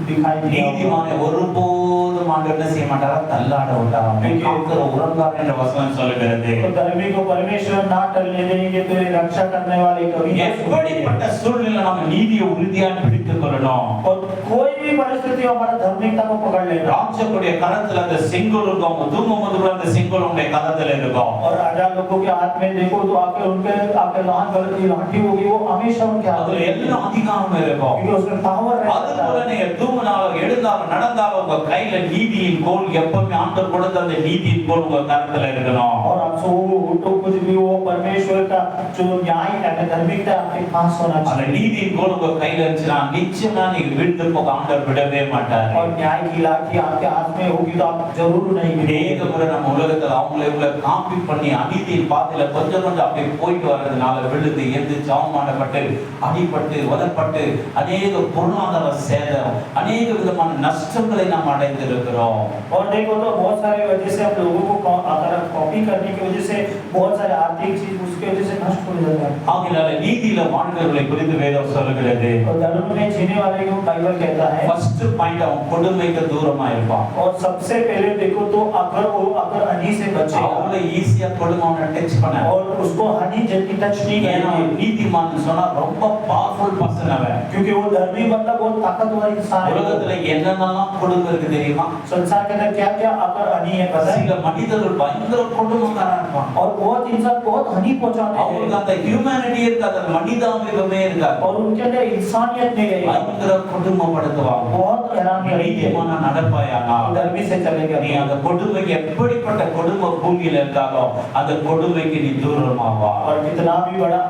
दिखाई दिया होगा। நீதிமானை ஒருபோதும் ஆண்டவர் என்ன செய்ய மாட்டாரா, தள்ளாட விட்டாராம். காக்கிற உறங்கார் என்ற வசனம் சொல்லுகிறது. तो धर्मी को परमेश्वर ना टलने देंगे तो ये रक्षा करने वाले कभी ना सुनेंगे। எப்படிப்பட்ட சூழ்நிலை நம்ம நீதியை உறுதியாக பிடித்துக் கொள்ளணும். और कोई भी परिस्थिति हमारा धार्मिकता को पकड़ लेगा। ராஜ்யத்துடைய கரத்துல அந்த செங்கோல் இருக்கும், அவங்க தூங்கும்போது கூட அந்த செங்கோல் உங்களுடைய கரத்துல இருக்கும். और राजा लोगों के हाथ में देखो तो आके लाठी होगी, वो हमेशा उनके हाथ அதுல में எல்லா அதிகாரமும் இருக்கும். क्योंकि उसमें पावर அது रहता போல है। நீங்க தூங்கினாலும் எழுந்தாலும் நடந்தாலும் உங்க கையில நீதியின் கோல் எப்பவுமே ஆண்டவர் கொடுத்த அந்த நீதியின் கோல் உங்க கரத்துல இருக்கணும். और आप सो उठो कुछ भी हो परमेश्वर का जो न्याय है धार्मिकता आपके पास होना அந்த चाहिए நீதியின் கோல் உங்க கையில இருந்துச்சுன்னா நிச்சயமா நீங்க விழுந்து போக ஆண்டவர் விடவே மாட்டார். और न्याय की लाठी आपके हाथ में होगी तो आप जरूर नहीं அநேக गिरेंगे। முறை நம்ம உலகத்துல அவங்களை இவங்களை காப்பி பண்ணி அநீதியின் பாதையில கொஞ்சம் கொஞ்சம் அப்படியே போயிட்டு வர்றதுனால விழுந்து எந்திரிச்சு அவமானப்பட்டு அடிபட்டு உதப்பட்டு அநேக பொருளாதார சேதம் அநேக விதமான நஷ்டங்களை நாம் அடைந்திருக்கிறோம். और देखो तो बहुत सारे वजह से हम लोगों को अगर कॉपी करने की वजह से बहुत सारे आर्थिक चीज उसकी वजह से नष्ट हो जाता है। ஆகையால நீதியில வாழ்ந்தவர்களை குறித்து வேதம் சொல்லுகிறது. और धर्म में जीने वाले को बाइबल कहता है ஃபர்ஸ்ட் பாயிண்ட் அவன் கொடுமைக்கு தூரமா இருப்பான். और सबसे पहले देखो तो अगर हनी से बचेगा அவளை ஈஸியா கொடுமை அவனை டச் பண்ண और उसको हनी जल्दी टच नहीं ஏன்னா करेगी நீதிமான் சொன்னா ரொம்ப பவர்ஃபுல் பர்சன் அவன். क्योंकि वो धर्मी मतलब बहुत ताकतवर इंसान है। உலகத்துல என்னென்னலாம் கொடுமை இருக்கு தெரியுமா? संसार के अंदर क्या क्या अगर हनी है पता है சில மனிதர்கள் பயங்கர கொடுமைக்காரன் இருப்பான். और बहुत इंसान बहुत हनी पहुंचाते அவங்களுக்கு हैं அந்த ஹியூமனிட்டி இருக்காது, அந்த மனிதாபிமானமே இருக்காது. और उनके अंदर इंसानियत नहीं रहेगी பயங்கர கொடுமைப்படுத்துவாங்க. बहुत हैरान करेंगे நீதிமான நடப்பாயானா धर्मी से चलेगा நீ அந்த கொடுமைக்கு எப்படிப்பட்ட கொடுமை பூமியில இருந்தாலும் அந்த கொடுமைக்கு நீ தூரமாவா. और कितना भी बड़ा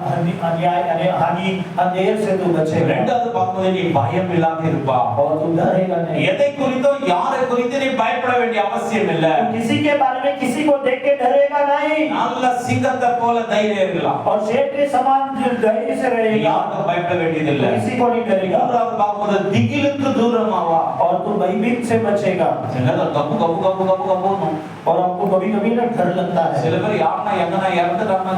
अन्याय हानि अंधेर से तू बचेगा ரெண்டாவது பார்க்கும்போது நீ பயம் இல்லாம இருப்பா. और तू डरेगा नहीं எதை குறித்தோ யாரை குறித்து நீ பயப்பட வேண்டிய அவசியம் இல்ல. तू किसी के बारे में किसी को देख के डरेगा नहीं நல்ல சிங்கத்தை போல தைரியம் இருக்கலாம். और शेर के समान धैर्य से रहेगा யாருக்கும் பயப்பட வேண்டியதில்லை. किसी को नहीं डरेगा மூன்றாவது பார்க்கும்போது திகிலுக்கு தூரமாவா. और तू भयभीत से बचेगा சில கப்பு கப்பு கப்பு கப்பு கப்புன்னு और हमको कभी कभी ना डर लगता है சில பேர் யாருன்னா எங்கன்னா இறந்துட்டாங்க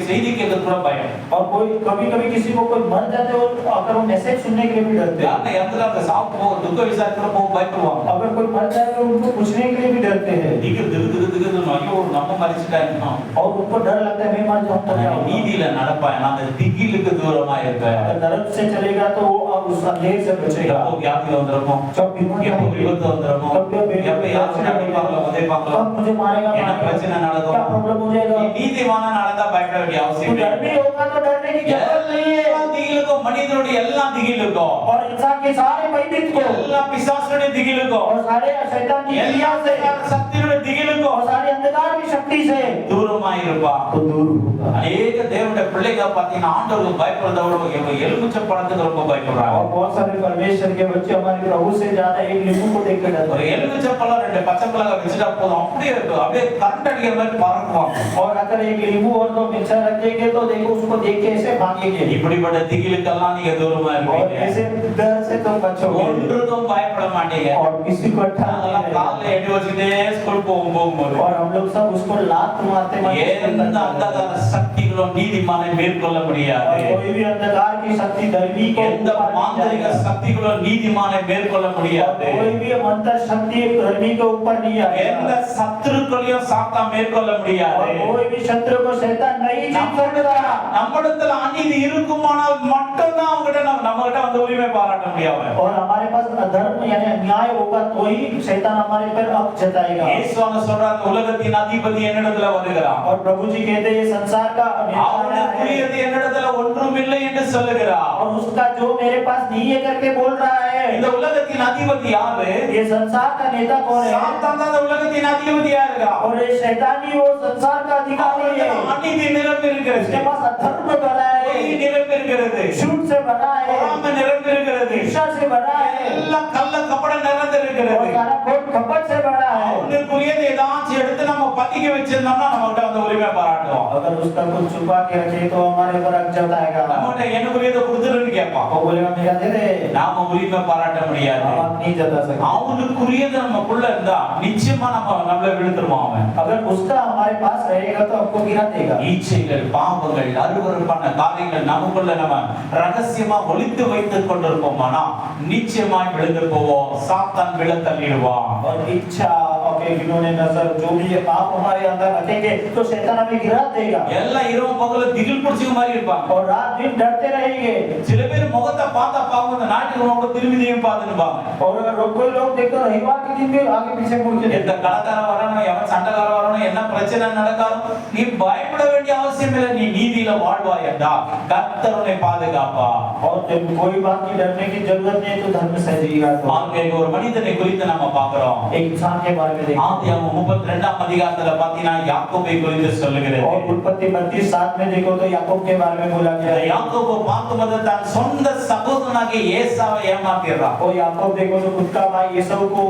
செய்தி கேட்கறது கூட பயம். और कोई कभी कभी किसी को कोई मर जाते हो तो अगर वो मैसेज सुनने के लिए भी डरते हैं யாருன்னா இறந்துட்டாங்க சாப்பிட்டு போக துக்க விசாரிக்கிற போக பயப்படுவாங்க. अगर कोई मर जाए तो उनको पूछने के लिए भी डरते हैं திகில் திகு திகு திகுன்னு ஐயோ நம்ம மறிச்சிட்டாங்க. और उनको डर लगता है मैं मर जाऊं तो क्या होगा? நீதியில நடப்பான் அந்த திகிலுக்கு தூரமா இருப்ப. अगर नरक से चलेगा तो वो अब उस अंधेर से बचेगा எப்போ வியாதி வந்துருமோ जब बीमारी எப்போ आएगी, விபத்து வந்துருமோ कब எப்போ யாரும் அடிப்பாங்களோ உதைப்பாங்களோ कब मुझे मारेगा என்ன பிரச்சனை क्या நடக்கும். प्रॉब्लम हो जाएगा நீ நீதிமான நடந்தா பயப்பட வேண்டிய तू அவசியம் இல்லை. डर भी होगा तो डरने की जरूरत नहीं है எல்லா திகிலுக்கும் மனிதனுடைய எல்லா திகிலுக்கும் और इंसान के सारे भयभीत को எல்லா பிசாசுடைய திகிலுக்கும் और सारे शैतान की எல்லா क्रिया से சக்தியுடைய திகிலுக்கும் और सारे अंधकार की शक्ति से தூரமா இருப்பா. तो दूर होगा அநேக தேவனுடைய பிள்ளைகளை பார்த்தீங்கன்னா ஆண்டவருக்கு பயப்படுறத விட எலுமிச்சை பழத்துக்கு ரொம்ப பயப்படுறாங்க. और बहुत सारे परमेश्वर के बच्चे हमारे प्रभु से ज्यादा एक नींबू को देख कर डरते ஒரு हैं எலுமிச்சை பழம் ரெண்டு பச்சை மிளகாய் வச்சுட்டா போதும் அப்படியே அப்படியே கரண்ட் அடிக்கிற மாதிரி பறக்குவாங்க. और अगर एक नींबू और दो मिर्चा रखेंगे तो देखो उसको देख के ऐसे भागेंगे இப்படிப்பட்ட திகிலுக்கெல்லாம் நீங்க தூரமா और இருப்பீங்க. ऐसे डर से तुम बचोगे ஒன்றுக்கும் பயப்பட மாட்டீங்க. और किसी को ठग नहीं அதெல்லாம் लगेगा। காலைல எட்டி வச்சுக்கிட்டே ஸ்கூல் போகும்போது और हम लोग सब उसको लात मारते எந்த அந்தகார சக்திகளும் நீதிமானை மேற்கொள்ள और முடியாது. कोई भी अंधकार की शक्ति धर्मी को எந்த ऊपर नहीं மாந்திரிக जाएगा। சக்திகளும் நீதிமானை மேற்கொள்ள और முடியாது. कोई भी मंत्र शक्ति धर्मी के ऊपर नहीं எந்த आएगा சத்துருக்களையும் சாத்தா மேற்கொள்ள और முடியாது. कोई भी शत्रु को शैतान नहीं जीत सकता நம்மிடத்துல அநீதி இருக்குமானால் மட்டும்தான் அவங்ககிட்ட நம்மகிட்ட வந்து உரிமை பாராட்ட முடியாது. और हमारे पास अधर्म यानी अन्याय होगा तो ही शैतान हमारे पर हक जताएगा இயேசுவாங்க சொல்றாங்க உலகத்தின் அதிபதி என்னிடத்துல வருகிறான். और प्रभु जी कहते हैं ये संसार का नेता आया है அவனுக்குரியது என்னிடத்துல ஒன்றும் இல்லை என்று சொல்லுகிறார். और उसका जो मेरे पास नहीं है करके बोल रहा है இந்த உலகத்தின் அதிபதி யாரு? ये संसार का नेता कौन है சாத்தான் தான் இந்த உலகத்தின் அதிபதியா இருக்கான். और ये शैतान ही वो संसार का अधिकारी है அநீதி நிரம்பி இருக்கிறது, उसके पास अधर्म भरा பொய் है நிரம்பி இருக்கிறது, झूठ से भरा है பொறாமை நிரம்பி இருக்கிறது, ईर्ष्या से भरा है எல்லாம் கள்ள கபடம் நிறைந்து और இருக்கிறது. सारा खोट कपट से भरा है அவனுக்குரியது ஏதாச்சும் எடுத்து நம்ம பத்திக்க வச்சிருந்தோம்னா நம்மகிட்ட வந்து உரிமை பாராட்டுவோம். अगर उसका कुछ छुपा के रखे तो हमारे ऊपर हक जताएगा நம்மகிட்ட எனக்குரியதை கொடுத்துருன்னு கேட்பான். वो बोलेगा मेरा दे दे நாம உரிமை பாராட்ட முடியாது. हम हक नहीं जता सकते அவனுக்குரியது நமக்குள்ள இருந்தா நிச்சயமா நம்மள விழுத்துருவான் அவன். अगर उसका हमारे पास रहेगा तो हमको गिरा देगा ஈச்சைகள் பாவங்கள் அருவருப்பான காரியங்கள் நமக்குள்ள நம்ம ரகசியமா ஒளித்து வைத்துக் கொண்டிருப்போமானா நிச்சயமாய் விழுந்து போவோம். சாத்தான் விழ தள்ளிடுவான். और इच्छा और इन्होंने नजर जो भी ये पाप हमारे अंदर रखेंगे तो शैतान हमें गिरा देगा எல்லாம் இரவு பகல திகில் பிடிச்ச மாதிரி இருப்பாங்க. और रात दिन डरते रहेंगे சில பேர் முகத்தை பார்த்தா பாவம் இந்த நாட்டுக்கு முகம் திரும்பி திரும்பி பார்த்துப்பாங்க. और कोई लोग देखो रविवार के दिन भी आगे पीछे मुड़ के எந்த கலக்காரன் வரணும் எவன் சண்டைக்காரன் வரணும் என்ன பிரச்சனை நடக்காரும் நீ பயப்பட வேண்டிய அவசியம் இல்லை. நீ நீதியில வாழ்வாய் என்றா கர்த்தர் உன்னை பாதுகாப்பா. और जब कोई बात की डरने की जरूरत नहीं है तो धर्म से जिएगा तो ஆக ஒரு மனிதனை குறித்து நம்ம பார்க்கிறோம். एक इंसान के बारे में देखते ஆதியாகமம் 32ஆம் அதிகாரத்துல பார்த்தீங்கன்னா யாக்கோபை குறித்து சொல்லுகிறது. और उत्पत्ति 32:7 में देखो तो याकूब के बारे में बोला गया है. யாக்கோபு பார்க்கும்போது தன் சொந்த சகோதரனாகிய ஏசாவை ஏமாத்திடுறான். और याकूब देखो तो खुद का भाई एसाव को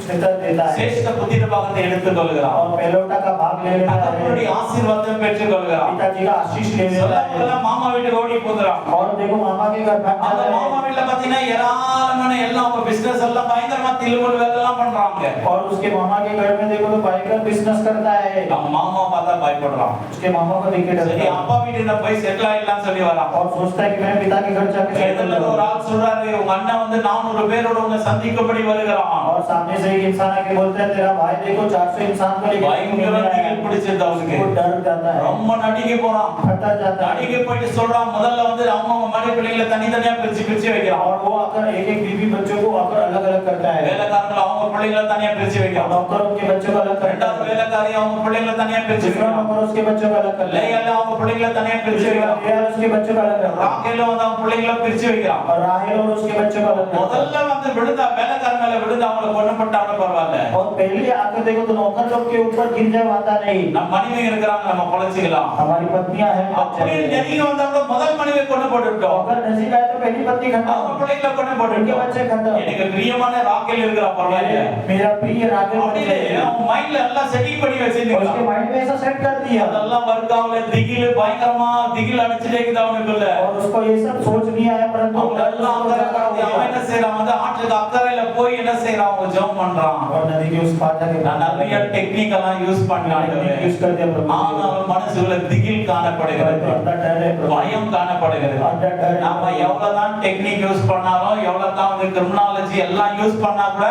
छितर देता है சேஷ்ட புத்திர பாகத்தை எடுத்துக் கொள்கிறான். और पहलौठा का भाग ले लेता है. தகப்பனுடைய ஆசீர்வாதம் பெற்றுக் கொள்கிறான். पिताजी का आशीष ले लेता है மாமா வீட்டுக்கு ஓடி போகிறான். और देखो मामा के घर भाग அந்த जाता है. மாமா வீட்ல பாத்தீங்கன்னா ஏராளமான எல்லாம் அவங்க பிசினஸ் எல்லாம் பயங்கரமா தில்லுமுல் வேலை எல்லாம் பண்றாங்க. और उसके मामा के घर में देखो तो भाई का बिजनेस करता है. அவங்க மாமா பார்த்தா பயப்படுறான். उसके मामा को देख के डरता சரி है அப்பா வீட்டுல போய் செட்டில் ஆயிடலாம் சொல்லி வரான். और सोचता है कि मैं पिता के घर जाके सेटल எதிரில हो ஒரு ஆள் சொல்றாரு உங்க அண்ணன் வந்து 400 பேரோட உன்னை சந்திக்கும்படி வருகிறான். और सामने से एक इंसान आके बोलता है तेरा भाई देखो 400 इंसान को लेकर பயங்கர திகில் பிடிச்சிருது அவனுக்கு. वो डर जाता है ரொம்ப நடிக்க போறான். फटा जाता है நடிக்க போயிட்டு சொல்றான் முதல்ல வந்து அவங்க மனை பிள்ளைகளை தனித்தனியா பிரிச்சு வைக்கிறான். और वो आकर एक एक बीवी बच्चों को आकर अलग अलग करता है. வேலைக்காரங்களை அவங்க பிள்ளைகளை தனியா பிரிச்சு வைக்கிறான். नौकर उनके बच्चों को अलग करता ரெண்டாவது है. வேலைக்காரி அவங்க பிள்ளைகளை தனியா பிரிச்சு दूसरा வைக்கிறான். नौकर उसके बच्चों को अलग करता है. லேயால அவங்க பிள்ளைகளை தனியா பிரிச்சு வைக்கிறான். लेया उसके बच्चों को अलग करता है. ராகேல வந்து அவங்க பிள்ளைகளை பிரிச்சு வைக்கிறான். और राहेल और उसके बच्चों को अलग करता है. முதல்ல வந்து விழுந்தா வேலைக்கார மேல விழுந்து அவங்களை கொண்டு போட்டாலும் பரவாயில்ல. और पहले आकर देखो तो नौकर लोग के ऊपर गिर जाए आता नहीं. நம்ம மனைவி இருக்கிறாங்க நம்ம பொழைச்சிக்கலாம். हमारी पत्नियां हैं அப்படியே நெருங்கி வந்தவங்க முதல் மனைவியை கொண்டு போட்டுட்டோம். अगर नजदीक आए तो पहली पत्नी खत्म அவங்க பிள்ளைகளை கொண்டு उनके போட்டுட்டோம். बच्चे खत्म. எனக்கு பிரியமான ராகேல் இருக்கிறா பரவாயில்ல. मेरा प्रिय राघव அப்படியே அவன் மைண்ட்ல எல்லாம் செட்டிங் பண்ணி उसके வச்சிருக்கான். माइंड में ऐसा सेट कर दिया அதெல்லாம் வர்க்காவுல திகில் பயங்கரமா திகில் அடிச்சிட்டே இருக்குது அவனுக்குள்ள. और उसको ये सब सोच नहीं आया परंतु அவன் எல்லாம் அக்கறை காட்டி அவன் என்ன செய்யறான் வந்து ஆற்றுக்கு அக்கறையில போய் என்ன செய்யறான் அவன் ஜெபம் பண்றான். और नदी के उस पार जाके நான் நிறைய டெக்னிக் எல்லாம் யூஸ் பண்ணான். यूज कर दिया प्रभु ஆனா அவன் மனசுல திகில் காணப்படுகிறது. अंदर डर है प्रभु பயம் காணப்படுகிறது. अंदर डर है நாம எவ்வளவுதான் டெக்னிக் யூஸ் பண்ணாலும் எவ்வளவுதான் வந்து கிரிமினாலஜி எல்லாம் யூஸ் பண்ணா கூட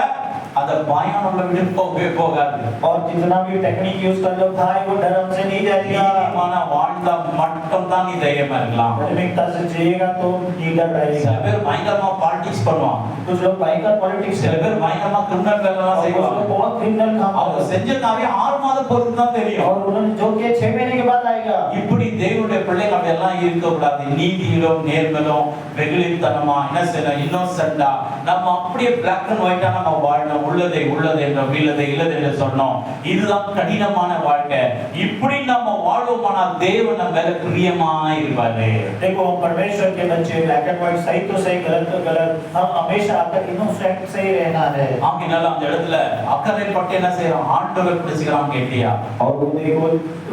அந்த பயம் நம்மள விட்டு போகாது. और जितना भी टेक्निक यूज कर लो भाई वो डर हमसे नहीं जाएगा. நீதிமான வாழ்ந்தா மட்டும் தான் நீ தைரியமா இருக்கலாம். धार्मिकता से जिएगा तो लीडर சில रहेगा. பேர் பயங்கரமா பாலிடிக்ஸ் பண்ணுவான். कुछ लोग भयंकर पॉलिटिक्स சில பேர் பயங்கரமா கிரிமினல் வேலைலாம் செய்வாங்க. बहुत क्रिमिनल काम அவங்க செஞ்ச காரியம் 6 மாதம் பொறுத்து தான் தெரியும். और उन्होंने जो किया 6 महीने के बाद आएगा. இப்படி தேவனுடைய பிள்ளைகள் அப்படி எல்லாம் இருக்க கூடாது. நீதியிலும் நேர்மையிலும் வெகுளித்தனமா என்ன செய்யணும் இன்னோசென்ட்டா நம்ம அப்படியே பிளாக் அண்ட் ஒயிட்டா நம்ம வாழணும். உள்ளதை உள்ளது என்றும் இல்லதை இல்லது என்று சொன்னோம். இதுதான் கடினமான வாழ்க்கை. இப்படி நம்ம வாழ்வோமானால் தேவன் நம்ம மேல பிரியமா இருப்பாரு. देखो हम परमेश्वर के बच्चे ब्लैक एंड व्हाइट सही तो सही गलत तो गलत हम हमेशा आकर इनोसेंट से ही रहना है. ஆகினால அந்த இடத்துல அக்கறைப்பட்டு என்ன செய்யறோம் ஆண்டவர் பிடிச்சுக்கிறான் கேட்டியா. और वो देखो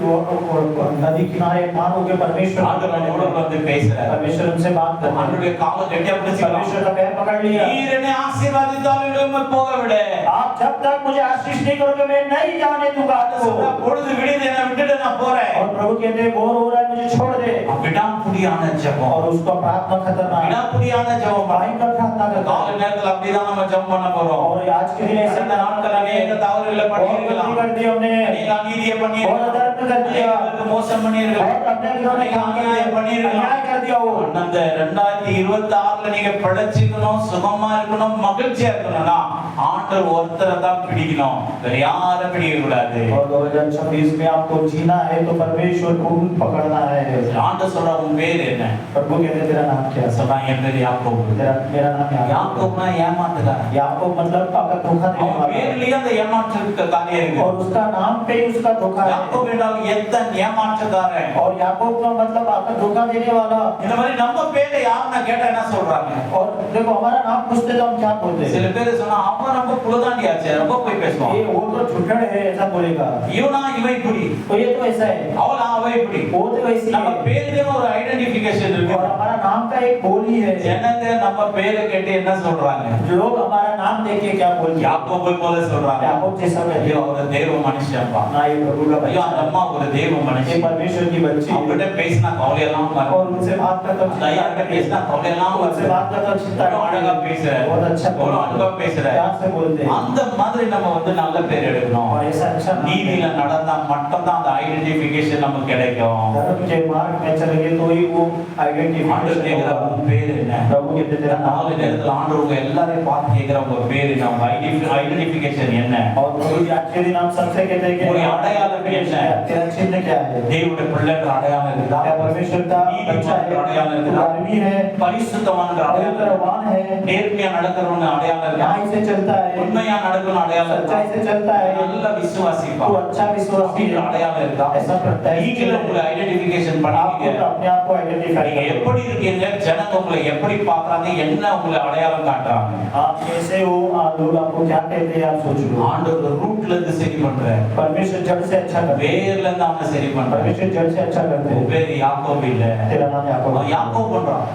वो नदी किनारे मान हो के परमेश्वर ஆண்டவரோட வந்து பேசுறாரு. परमेश्वर उनसे बात कर रहा है. ஆண்டவருடைய காலை கெட்டியா பிடிச்சுக்கிறான். परमेश्वर का पैर पकड़ लिया. நீர் என்னை ஆசீர்வதித்தாலும் போக விடு. आप जब तक मुझे आशीष नहीं करोगे मैं नहीं जाने दूंगा आपको. பொழுது விடியுது என்ன விட்டுட்டு நான் போறேன். और प्रभु कहते हैं बोर हो रहा है मुझे छोड़ दे. விடாப்புடியான ஜெபம். और उसका प्रार्थना खतरनाक है. விடாப்புடியான ஜெபம். भयंकर प्रार्थना करता கால है. நேரத்துல அப்படிதான் நம்ம ஜெபம் பண்ண போறோம். और आज के दिन ऐसे இந்த நாட்கள் அநேக தவறுகளை பண்ணிருக்கலாம். कर दिया हमने. அநேக அநீதியை और பண்ணிருக்கலாம். अधर्म कर दिया. அநேகருக்கு மோசம் பண்ணிருக்கலாம். और अपने विरोधी काम कर दिया. अन्याय कर दिया वो. அந்த 2026ல நீங்க பிழைச்சிக்கணும் சுகமா இருக்கணும் மகிழ்ச்சியா இருக்கணும்னா ஆண்டவர் ஒருத்தரை தான் பிடிக்கணும். வேற யாரை பிடிக்க கூடாது. और 2026 में आपको जीना है तो परमेश्वर को पकड़ना है. ஆண்டவர் சொல்ற உன் பேர் என்ன? प्रभु कहते तेरा नाम क्या है? சொல்றா என் பேர் யாக்கோபு. मेरा नाम याकूब. யாக்கோப்னா ஏமாத்துக்காரன். याकूब मतलब आपका धोखा देने அவன் वाला. பேர்லயே அந்த ஏமாற்றுக்கு காரியம் இருக்கு. और उसका नाम पे ही उसका धोखा है. யாக்கோபு என்றால் எத்தன் ஏமாற்றுக்காரன். और याकूब का मतलब आपका धोखा देने वाला. இந்த மாதிரி நம்ம பேரை யாருன்னா கேட்டா என்ன சொல்றாங்க? और देखो हमारा नाम पूछते तो हम क्या बोलते हैं? சில பேர் சொன்னா அவன் ரொம்ப புலதாண்டியாச்சு ரொம்ப போய் பேசுவான். ये वो तो छुट्टड़ है ऐसा बोलेगा. இவனா இவன் இப்படி तो ये तो ऐसा है. அவளா அவன் இப்படி. वो तो वैसी நம்ம है. பேர்லயே ஒரு ஐடென்டிஃபிகேஷன் இருக்கு. और हमारा नाम का एक बोली है. ஜனங்க நம்ம பேரை கேட்டு என்ன சொல்றாங்க? लोग हमारा नाम देख के क्या बोलते हैं? யாக்கோபு போல சொல்றாங்க. याकूब जैसा कहते ஐயோ हैं. அவர் தேவ மனுஷன்ப்பா. ना ये प्रभु का ஐயோ அந்த बच्चा. அம்மா ஒரு தேவ ये மனுஷன். परमेश्वर की बच्ची है. அவங்ககிட்ட பேசினா கவலையெல்லாம் और வரும். उनसे बात करता हूँ. தயார்கிட்ட பேசினா கவலையெல்லாம் उनसे வரும். बात करता हूँ चिंता எவ்வளவு அழகா பேசுற. बहुत अच्छा எவ்வளவு அன்பா பேசுற. प्यार से बोलते हैं. அந்த மாதிரி நம்ம வந்து நல்ல பேர் எடுக்கணும். और ऐसा अच्छा नाम है. நீதியில நடந்தா மட்டும் தான் அந்த ஐடென்டிஃபிகேஷன் நமக்கு கிடைக்கும். धर्म के मार्ग में चलेंगे तो ही वो ஆண்டவர் आइडेंटिफिकेशन கேக்குற होगा. உன் பேர் என்ன? प्रभु कहते तेरा नाम நாலு நேரத்துல ஆண்டவர் உங்க எல்லாரையும் பார்த்து கேக்குற உங்க பேர் என்ன? உங்க ஐடென்டிஃபிகேஷன் என்ன? और प्रभु जी आज के दिन हम सबसे कहते हैं कि உங்களுடைய அடையாளம் என்ன? तेरा चिन्ह क्या है? தேவனுடைய பிள்ளைன்ற அடையாளம் இருக்குதா? क्या परमेश्वर का बच्चा है? அடையாளம் तू இருக்குதா? आदमी है, பரிசுத்தவான்ற அடையாளம் இருக்குதா? पवित्रवान है, நேர்மையா நடக்கிறவங்க அடையாளம் இருக்கா? न्याय से चलता है, உண்மையா நடக்கணும் அடையாளம் இருக்கா? सच्चाई से चलता है, நல்ல விசுவாசிப்பா तू अच्छा विश्वासी அப்படின்ற है, அடையாளம் இருக்கா? ऐसा प्रत्याशित நீங்களே உங்களை ஐடென்டிஃபிகேஷன் आपको பண்ணிக்கீங்க. तो अपने आप को आइडेंटिफाई நீங்க எப்படி இருக்கீங்க, ஜனங்க உங்களை எப்படி பார்க்கறாங்க, என்ன உங்களை அடையாளம் காட்டுறாங்க? आप कैसे हो, लोग आपको क्या कहते हैं, आप सोच लो। ஆண்டவர் ரூட்ல இருந்து சரி பண்றார். परमेश्वर जड़ से अच्छा करता है, வேர்ல இருந்து அவனை சரி பண்றார். परमेश्वर जड़ से अच्छा करते உன் हैं। பேர் யாக்கோபு இல்ல. तेरा नाम याकूब அவன் யாக்கோபு பண்றான்.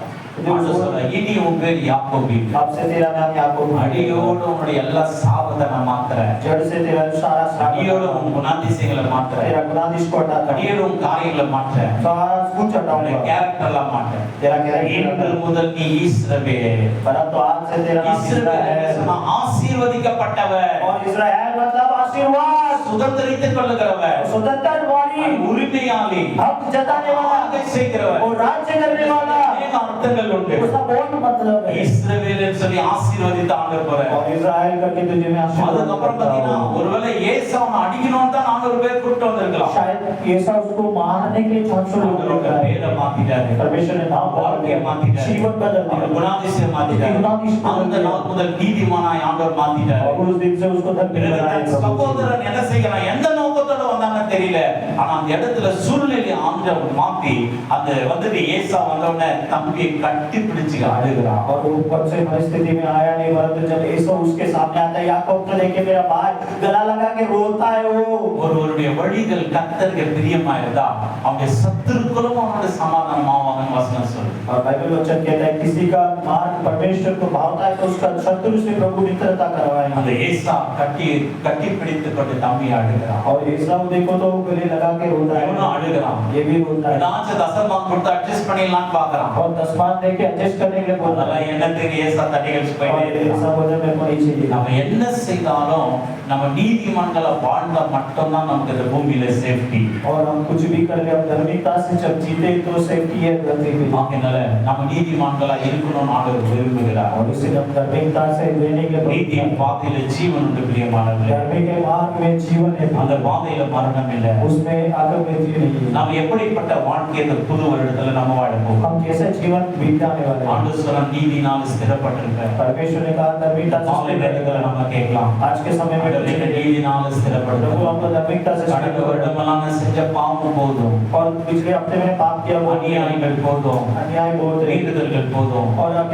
ஆண்டவர் சொல்றார், இனி உன் பேர் யாக்கோபு இல்ல. आपसे तेरा नाम याकूब नहीं। அடியோடு உன்னுடைய எல்லா சாபத்தை நான் மாத்துறேன். जड़ से तेरा सारा அடியோடு உன் குணாதிசயங்களை மாத்துறேன். तेरा गुनादिश को हटाता हूं, அடியோடு உன் காரியங்களை மாத்துறேன். सारा कुछ உன்னுடைய हटाऊंगा, கேரக்டர்லாம் மாத்துறேன். तेरा कैरेक्टर இன்று हटाऊंगा। முதல் நீ இஸ்ரவேல். परंतु आज से तेरा नाम இஸ்ரவேல் इस्राएल சொன்னா ஆசீர்வதிக்கப்பட்டவர், और इस्राएल मतलब आशीर्वाद, சுதந்தரித்துக் கொள்ளுகிறவர், स्वतंत्र वाली, உரிமையாளி, हक जताने वाला ஆளுகை செய்கிறவர். और राज्य करने वाला। அநேக அர்த்தங்கள் உண்டு. उसका बहुत मतलब है। இஸ்ரவேல் சொல்லி ஆசீர்வதித்த ஆண்டவர். और इस्राएल करके तुझे मैं आशीर्वाद அதுக்கப்புறம் करता பாத்தீங்கன்னா हूं। ஒருவேளை ஏசாவை அடிக்கணும்னு தான் 400 பேர் கூப்பிட்டு வந்திருக்கலாம். शायद ऐसा उसको मारने के लिए 600 लोग அவரோட होता है। பேரை மாத்திட்டாரு. परमेश्वर ने नाम बदल வாழ்க்கையை दिया, மாத்திட்டாரு. जीवन बदल அவர் दिया, குணாதிசயம் மாத்திட்டாரு. குணாதிசயம் அந்த மாத்திட்டாரு. நாள் முதல் நீதிமானாய் ஆண்டவர் மாத்திட்டாரு. और उस दिन से उसको धन्य பிறகு बनाया தன் प्रभु। சகோதரன் என்ன செய்யறான், எந்த நோக்கத்தோட வந்தாங்கன்னு தெரியல. ஆனா அந்த இடத்துல சூழ்நிலை ஆண்டவர் மாத்தி அந்த வந்துட்டு ஏசா வந்த உடனே தம்பியை கட்டி பிடிச்சு அழுகிறான். और वो ऊपर से परिस्थिति में आया नहीं, परंतु जब एसो उसके सामने आता है, याकूब को देखे मेरा भाई गला लगा के रोता है वो। ஒருவருடைய வழிகள் கர்த்தருக்கு பிரியமா இருந்தா அவனுடைய சத்துருக்களும் அவனோட சமாதானமாவாங்கன்னு வசனம் சொல்லுது. और बाइबल वचन कहता है किसी का मार्ग परमेश्वर को भावता है तो उसका शत्रु से प्रभु मित्रता करवाएंगे। அந்த ஏசா கட்டி பிடித்துக் கொண்டு தம்பி அழுகிறான். और एसाऊ देखो तो गले लगा के रोता இவனும் है, அழுகிறான். ये भी रोता है ஏதாச்சும் தசமம் கொடுத்து அட்ஜஸ்ட் பண்ணிடலாம்னு பாக்குறான். और दसमान देके एडजस्ट करने के लिए बोलता அதெல்லாம் है। என்னத்துக்கு ஏசா தட்டி கழிச்சு போயிட்டே और இருக்கான். ऐसा बोलने में कोई चाहिए நம்ம என்ன செய்தாலும் நம்ம நீதிமன்றங்களை வாழ்ந்தா மட்டும்தான் நமக்கு இந்த பூமியில சேஃப்டி. और हम कुछ भी कर ले, हम धार्मिकता से जब जीते तो सेफ्टी है धरती पे। அதனால நம்ம நீதிமன்றங்களா இருக்கணும்னு ஆண்டவர் விரும்புகிறார். और इससे हम धार्मिकता से रहने के நீதியின் பாதையில ஜீவன் உண்டு பிரியமானவர்களே. धर्म के मार्ग में जीवन है, அந்த பாதையில மரணம் இல்லை. उसमें आगे मृत्यु नहीं है। நாம் எப்படிப்பட்ட வாழ்க்கை இந்த புது வருடத்துல நம்ம வாழ போகிறோம்? हम कैसे जीवन बीताने वाले हैं? ஆண்டவர் சொன்ன நீதினால் ஸ்திரப்பட்டிருக்க परमेश्वर ने कहा धार्मिकता से காலை स्थिर நேரத்துல रहना। நம்ம கேட்கலாம், आज के समय में ஆண்டவரே, நீதினால் प्रभु ஸ்திரப்பட்டிருக்க. हमको धार्मिकता से स्थिर கடந்த करो। வருடமெல்லாம் நான் செஞ்ச பாவம் போதும், और पिछले हफ्ते मैंने पाप किया वो அநியாயங்கள் போதும், अन्याय बहुत है। மீறுதல்கள் போதும்.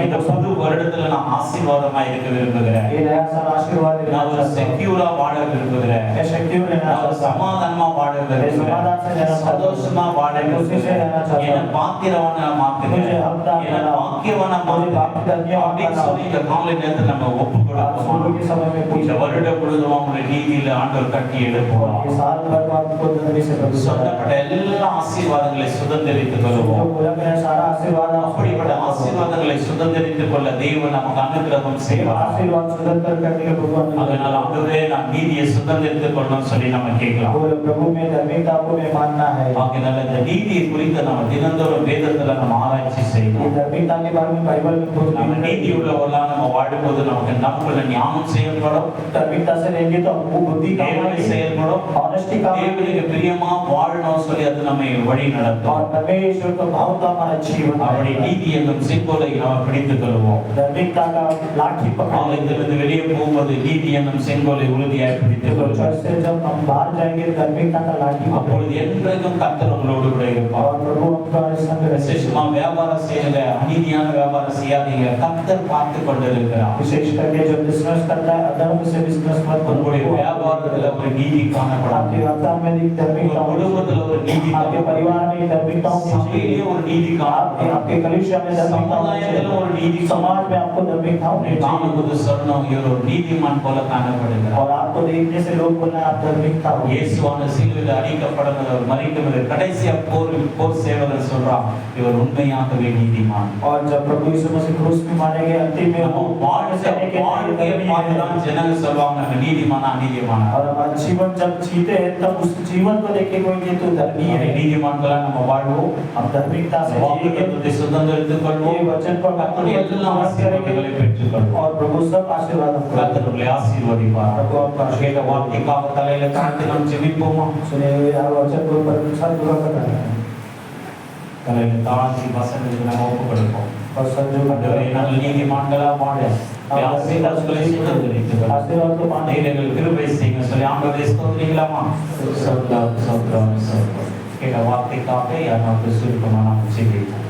இந்த புது வருடத்துல நான் ஆசீர்வாதமா இருக்க விரும்புகிறேன். ये नया साल आशीर्वाद लेना நான் ஒரு चाहता हूं। செக்யூரா வாழ விரும்புகிறேன். मैं शक्ति रहना நான் ஒரு चाहता हूं। சமாதானமா வாழ விரும்புகிறேன். समाधान से रहना चाहता हूं। சந்தோஷமா வாழ விரும்புகிறேன். என்ன பாத்திரவனா மாத்துங்க, मुझे हकदार என்ன बनाओ। பாக்கியவனா मुझे மாத்துங்க भाग्यवान அப்படின்னு बनाओ। சொல்லி இந்த காலை நேரத்துல நம்ம ஒப்பு आज கொடுப்போம். सुबह के समय में இந்த पूछा வருட முழுதும் உங்களுடைய நீதியில ஆண்டவர் கட்டி எழுப்புவோம். ये साल भर में आपको धर्मी से प्रभु சொல்லப்பட்ட எல்லா ஆசீர்வாதங்களை சுதந்திரித்துக் जो கொள்வோம். बोला गया सारा आशीर्वाद आप அப்படிப்பட்ட ஆசீர்வாதங்களை சுதந்திரித்துக் கொள்ள தேவன் நமக்கு அனுகிரகம் செய்வார். आशीर्वाद सुदंतर करने के प्रभु அதனால ஆண்டவரே, நான் நீதியை சுதந்திரித்துக் கொள்ளணும்னு சொல்லி நம்ம கேட்கலாம். बोले प्रभु में धार्मिकता को मैं मानना है। அதனால இந்த நீதியை குறித்து நம்ம தினந்தோறும் வேதத்துல நம்ம ஆராய்ச்சி ये செய்யணும். धार्मिकता के बारे में बाइबल में बहुत நம்ம நீதி உள்ளவர்களா நம்ம வாழும்போது நமக்குள்ள ஞானம் செயல்படும், धार्मिकता से रहेंगे तो हमको बुद्धि काम தேவனை आएगी, செயல்படும், ऑनेस्टी काम आएगी, தேவனுக்கு பிரியமா வாழணும் சொல்லி அது நம்மை வழி நடத்தும். और परमेश्वर को भावता हमारा जीवन அப்படி है। நீதி என்னும் செங்கோலை நாம் பிடித்துக் கொள்வோம். धार्मिकता का लाठी पकड़ ஆலயத்திலிருந்து வெளியே போகும்போது நீதி என்னும் செங்கோலை உறுதியாய் பிடித்துக் तो கொள்வோம். चर्च से जब हम बाहर जाएंगे धार्मिकता का लाठी அப்பொழுது पकड़ என்றைக்கும் கர்த்தர் உங்களோடு கூட இருப்பார். और प्रभु आपका संग रहे। விசேஷமா வியாபாரம் செய்யுங்க, அநீதியான வியாபாரம் செய்யாதீங்க, கர்த்தர் பார்த்து கொண்டிருக்கிறார். विशेष करके जो बिजनेस करता है अधर्म से बिजनेस मत करो। உங்களுடைய வியாபாரத்துல ஒரு நீதி காணப்படாது, आपके व्यापार में एक धार्मिकता உங்க குடும்பத்துல ஒரு நீதி आपके परिवार में एक धार्मिकता होनी சபையிலே चाहिए। ஒரு நீதி காணப்படாது, आपके कलीसिया में धार्मिकता होनी சமுதாயத்துல ஒரு நீதி चाहिए। समाज में आपको धार्मिकता होनी चाहिए। காணும்போது சொன்னோம், இவர் ஒரு நீதிமான் போல காணப்படுகிறார். और आपको देखने से लोग बोलना आप धार्मिकता हो। இயேசுவான சிலுவையில் அடிக்கப்படுகிறவர் மரித்தவர் கடைசியா போர் சேவகர் சொல்றான், இவர் உண்மையாகவே நீதிமான். और जब प्रभु यीशु मसीह क्रूस पे मारे गए अंतिम में वो வாழ்க்கை வாழ்க்கையை பார்த்துதான் ஜனங்க சொல்லுவாங்க நீதிமானா நீதிமானா. और हमारा जीवन जब जीते हैं तब उस जीवन को देख के कोई ये तो धर्मी है, நீதிமான்களா நம்ம வாழ்வோம். हम धार्मिकता से जिएंगे, வாக்குத்தத்தத்தை சுதந்தரித்துக் கொள்வோம். ये वचन को கர்த்தருடைய எல்லா ஆசீர்வாதங்களை பெற்றுக்கொள்வோம். और प्रभु सब आशीर्वाद हमको கர்த்தர் உங்களை ஆசீர்வதிப்பார். प्रभु आपका கேட்ட வார்த்தைக்காக தலையில தாழ்த்தி நாம் ஜெபிப்போமா? सुने हुए हर वचन को परमेश्वर पूरा करना है தலையில தாழ்த்தி வசனத்துக்கு நாம் ஒப்புக் கொடுப்போம். और संजो ஆண்டவரே, நாங்கள் நீதிமான்களா வாழ ஆசீர்வாதங்களை சுதந்தரித்துக் கொள்வோம். आशीर्वाद को पाने எங்கள் கிருபை செய்யுங்க சொல்லி ஆண்டவரே ஸ்தோத்திரிக்கலாமா? சோத்ரம் சோத்ரம் சோத்ரம். கேட்ட வார்த்தைக்காக யாரும் சுருக்கமா நாம் ஜெபிப்போம்.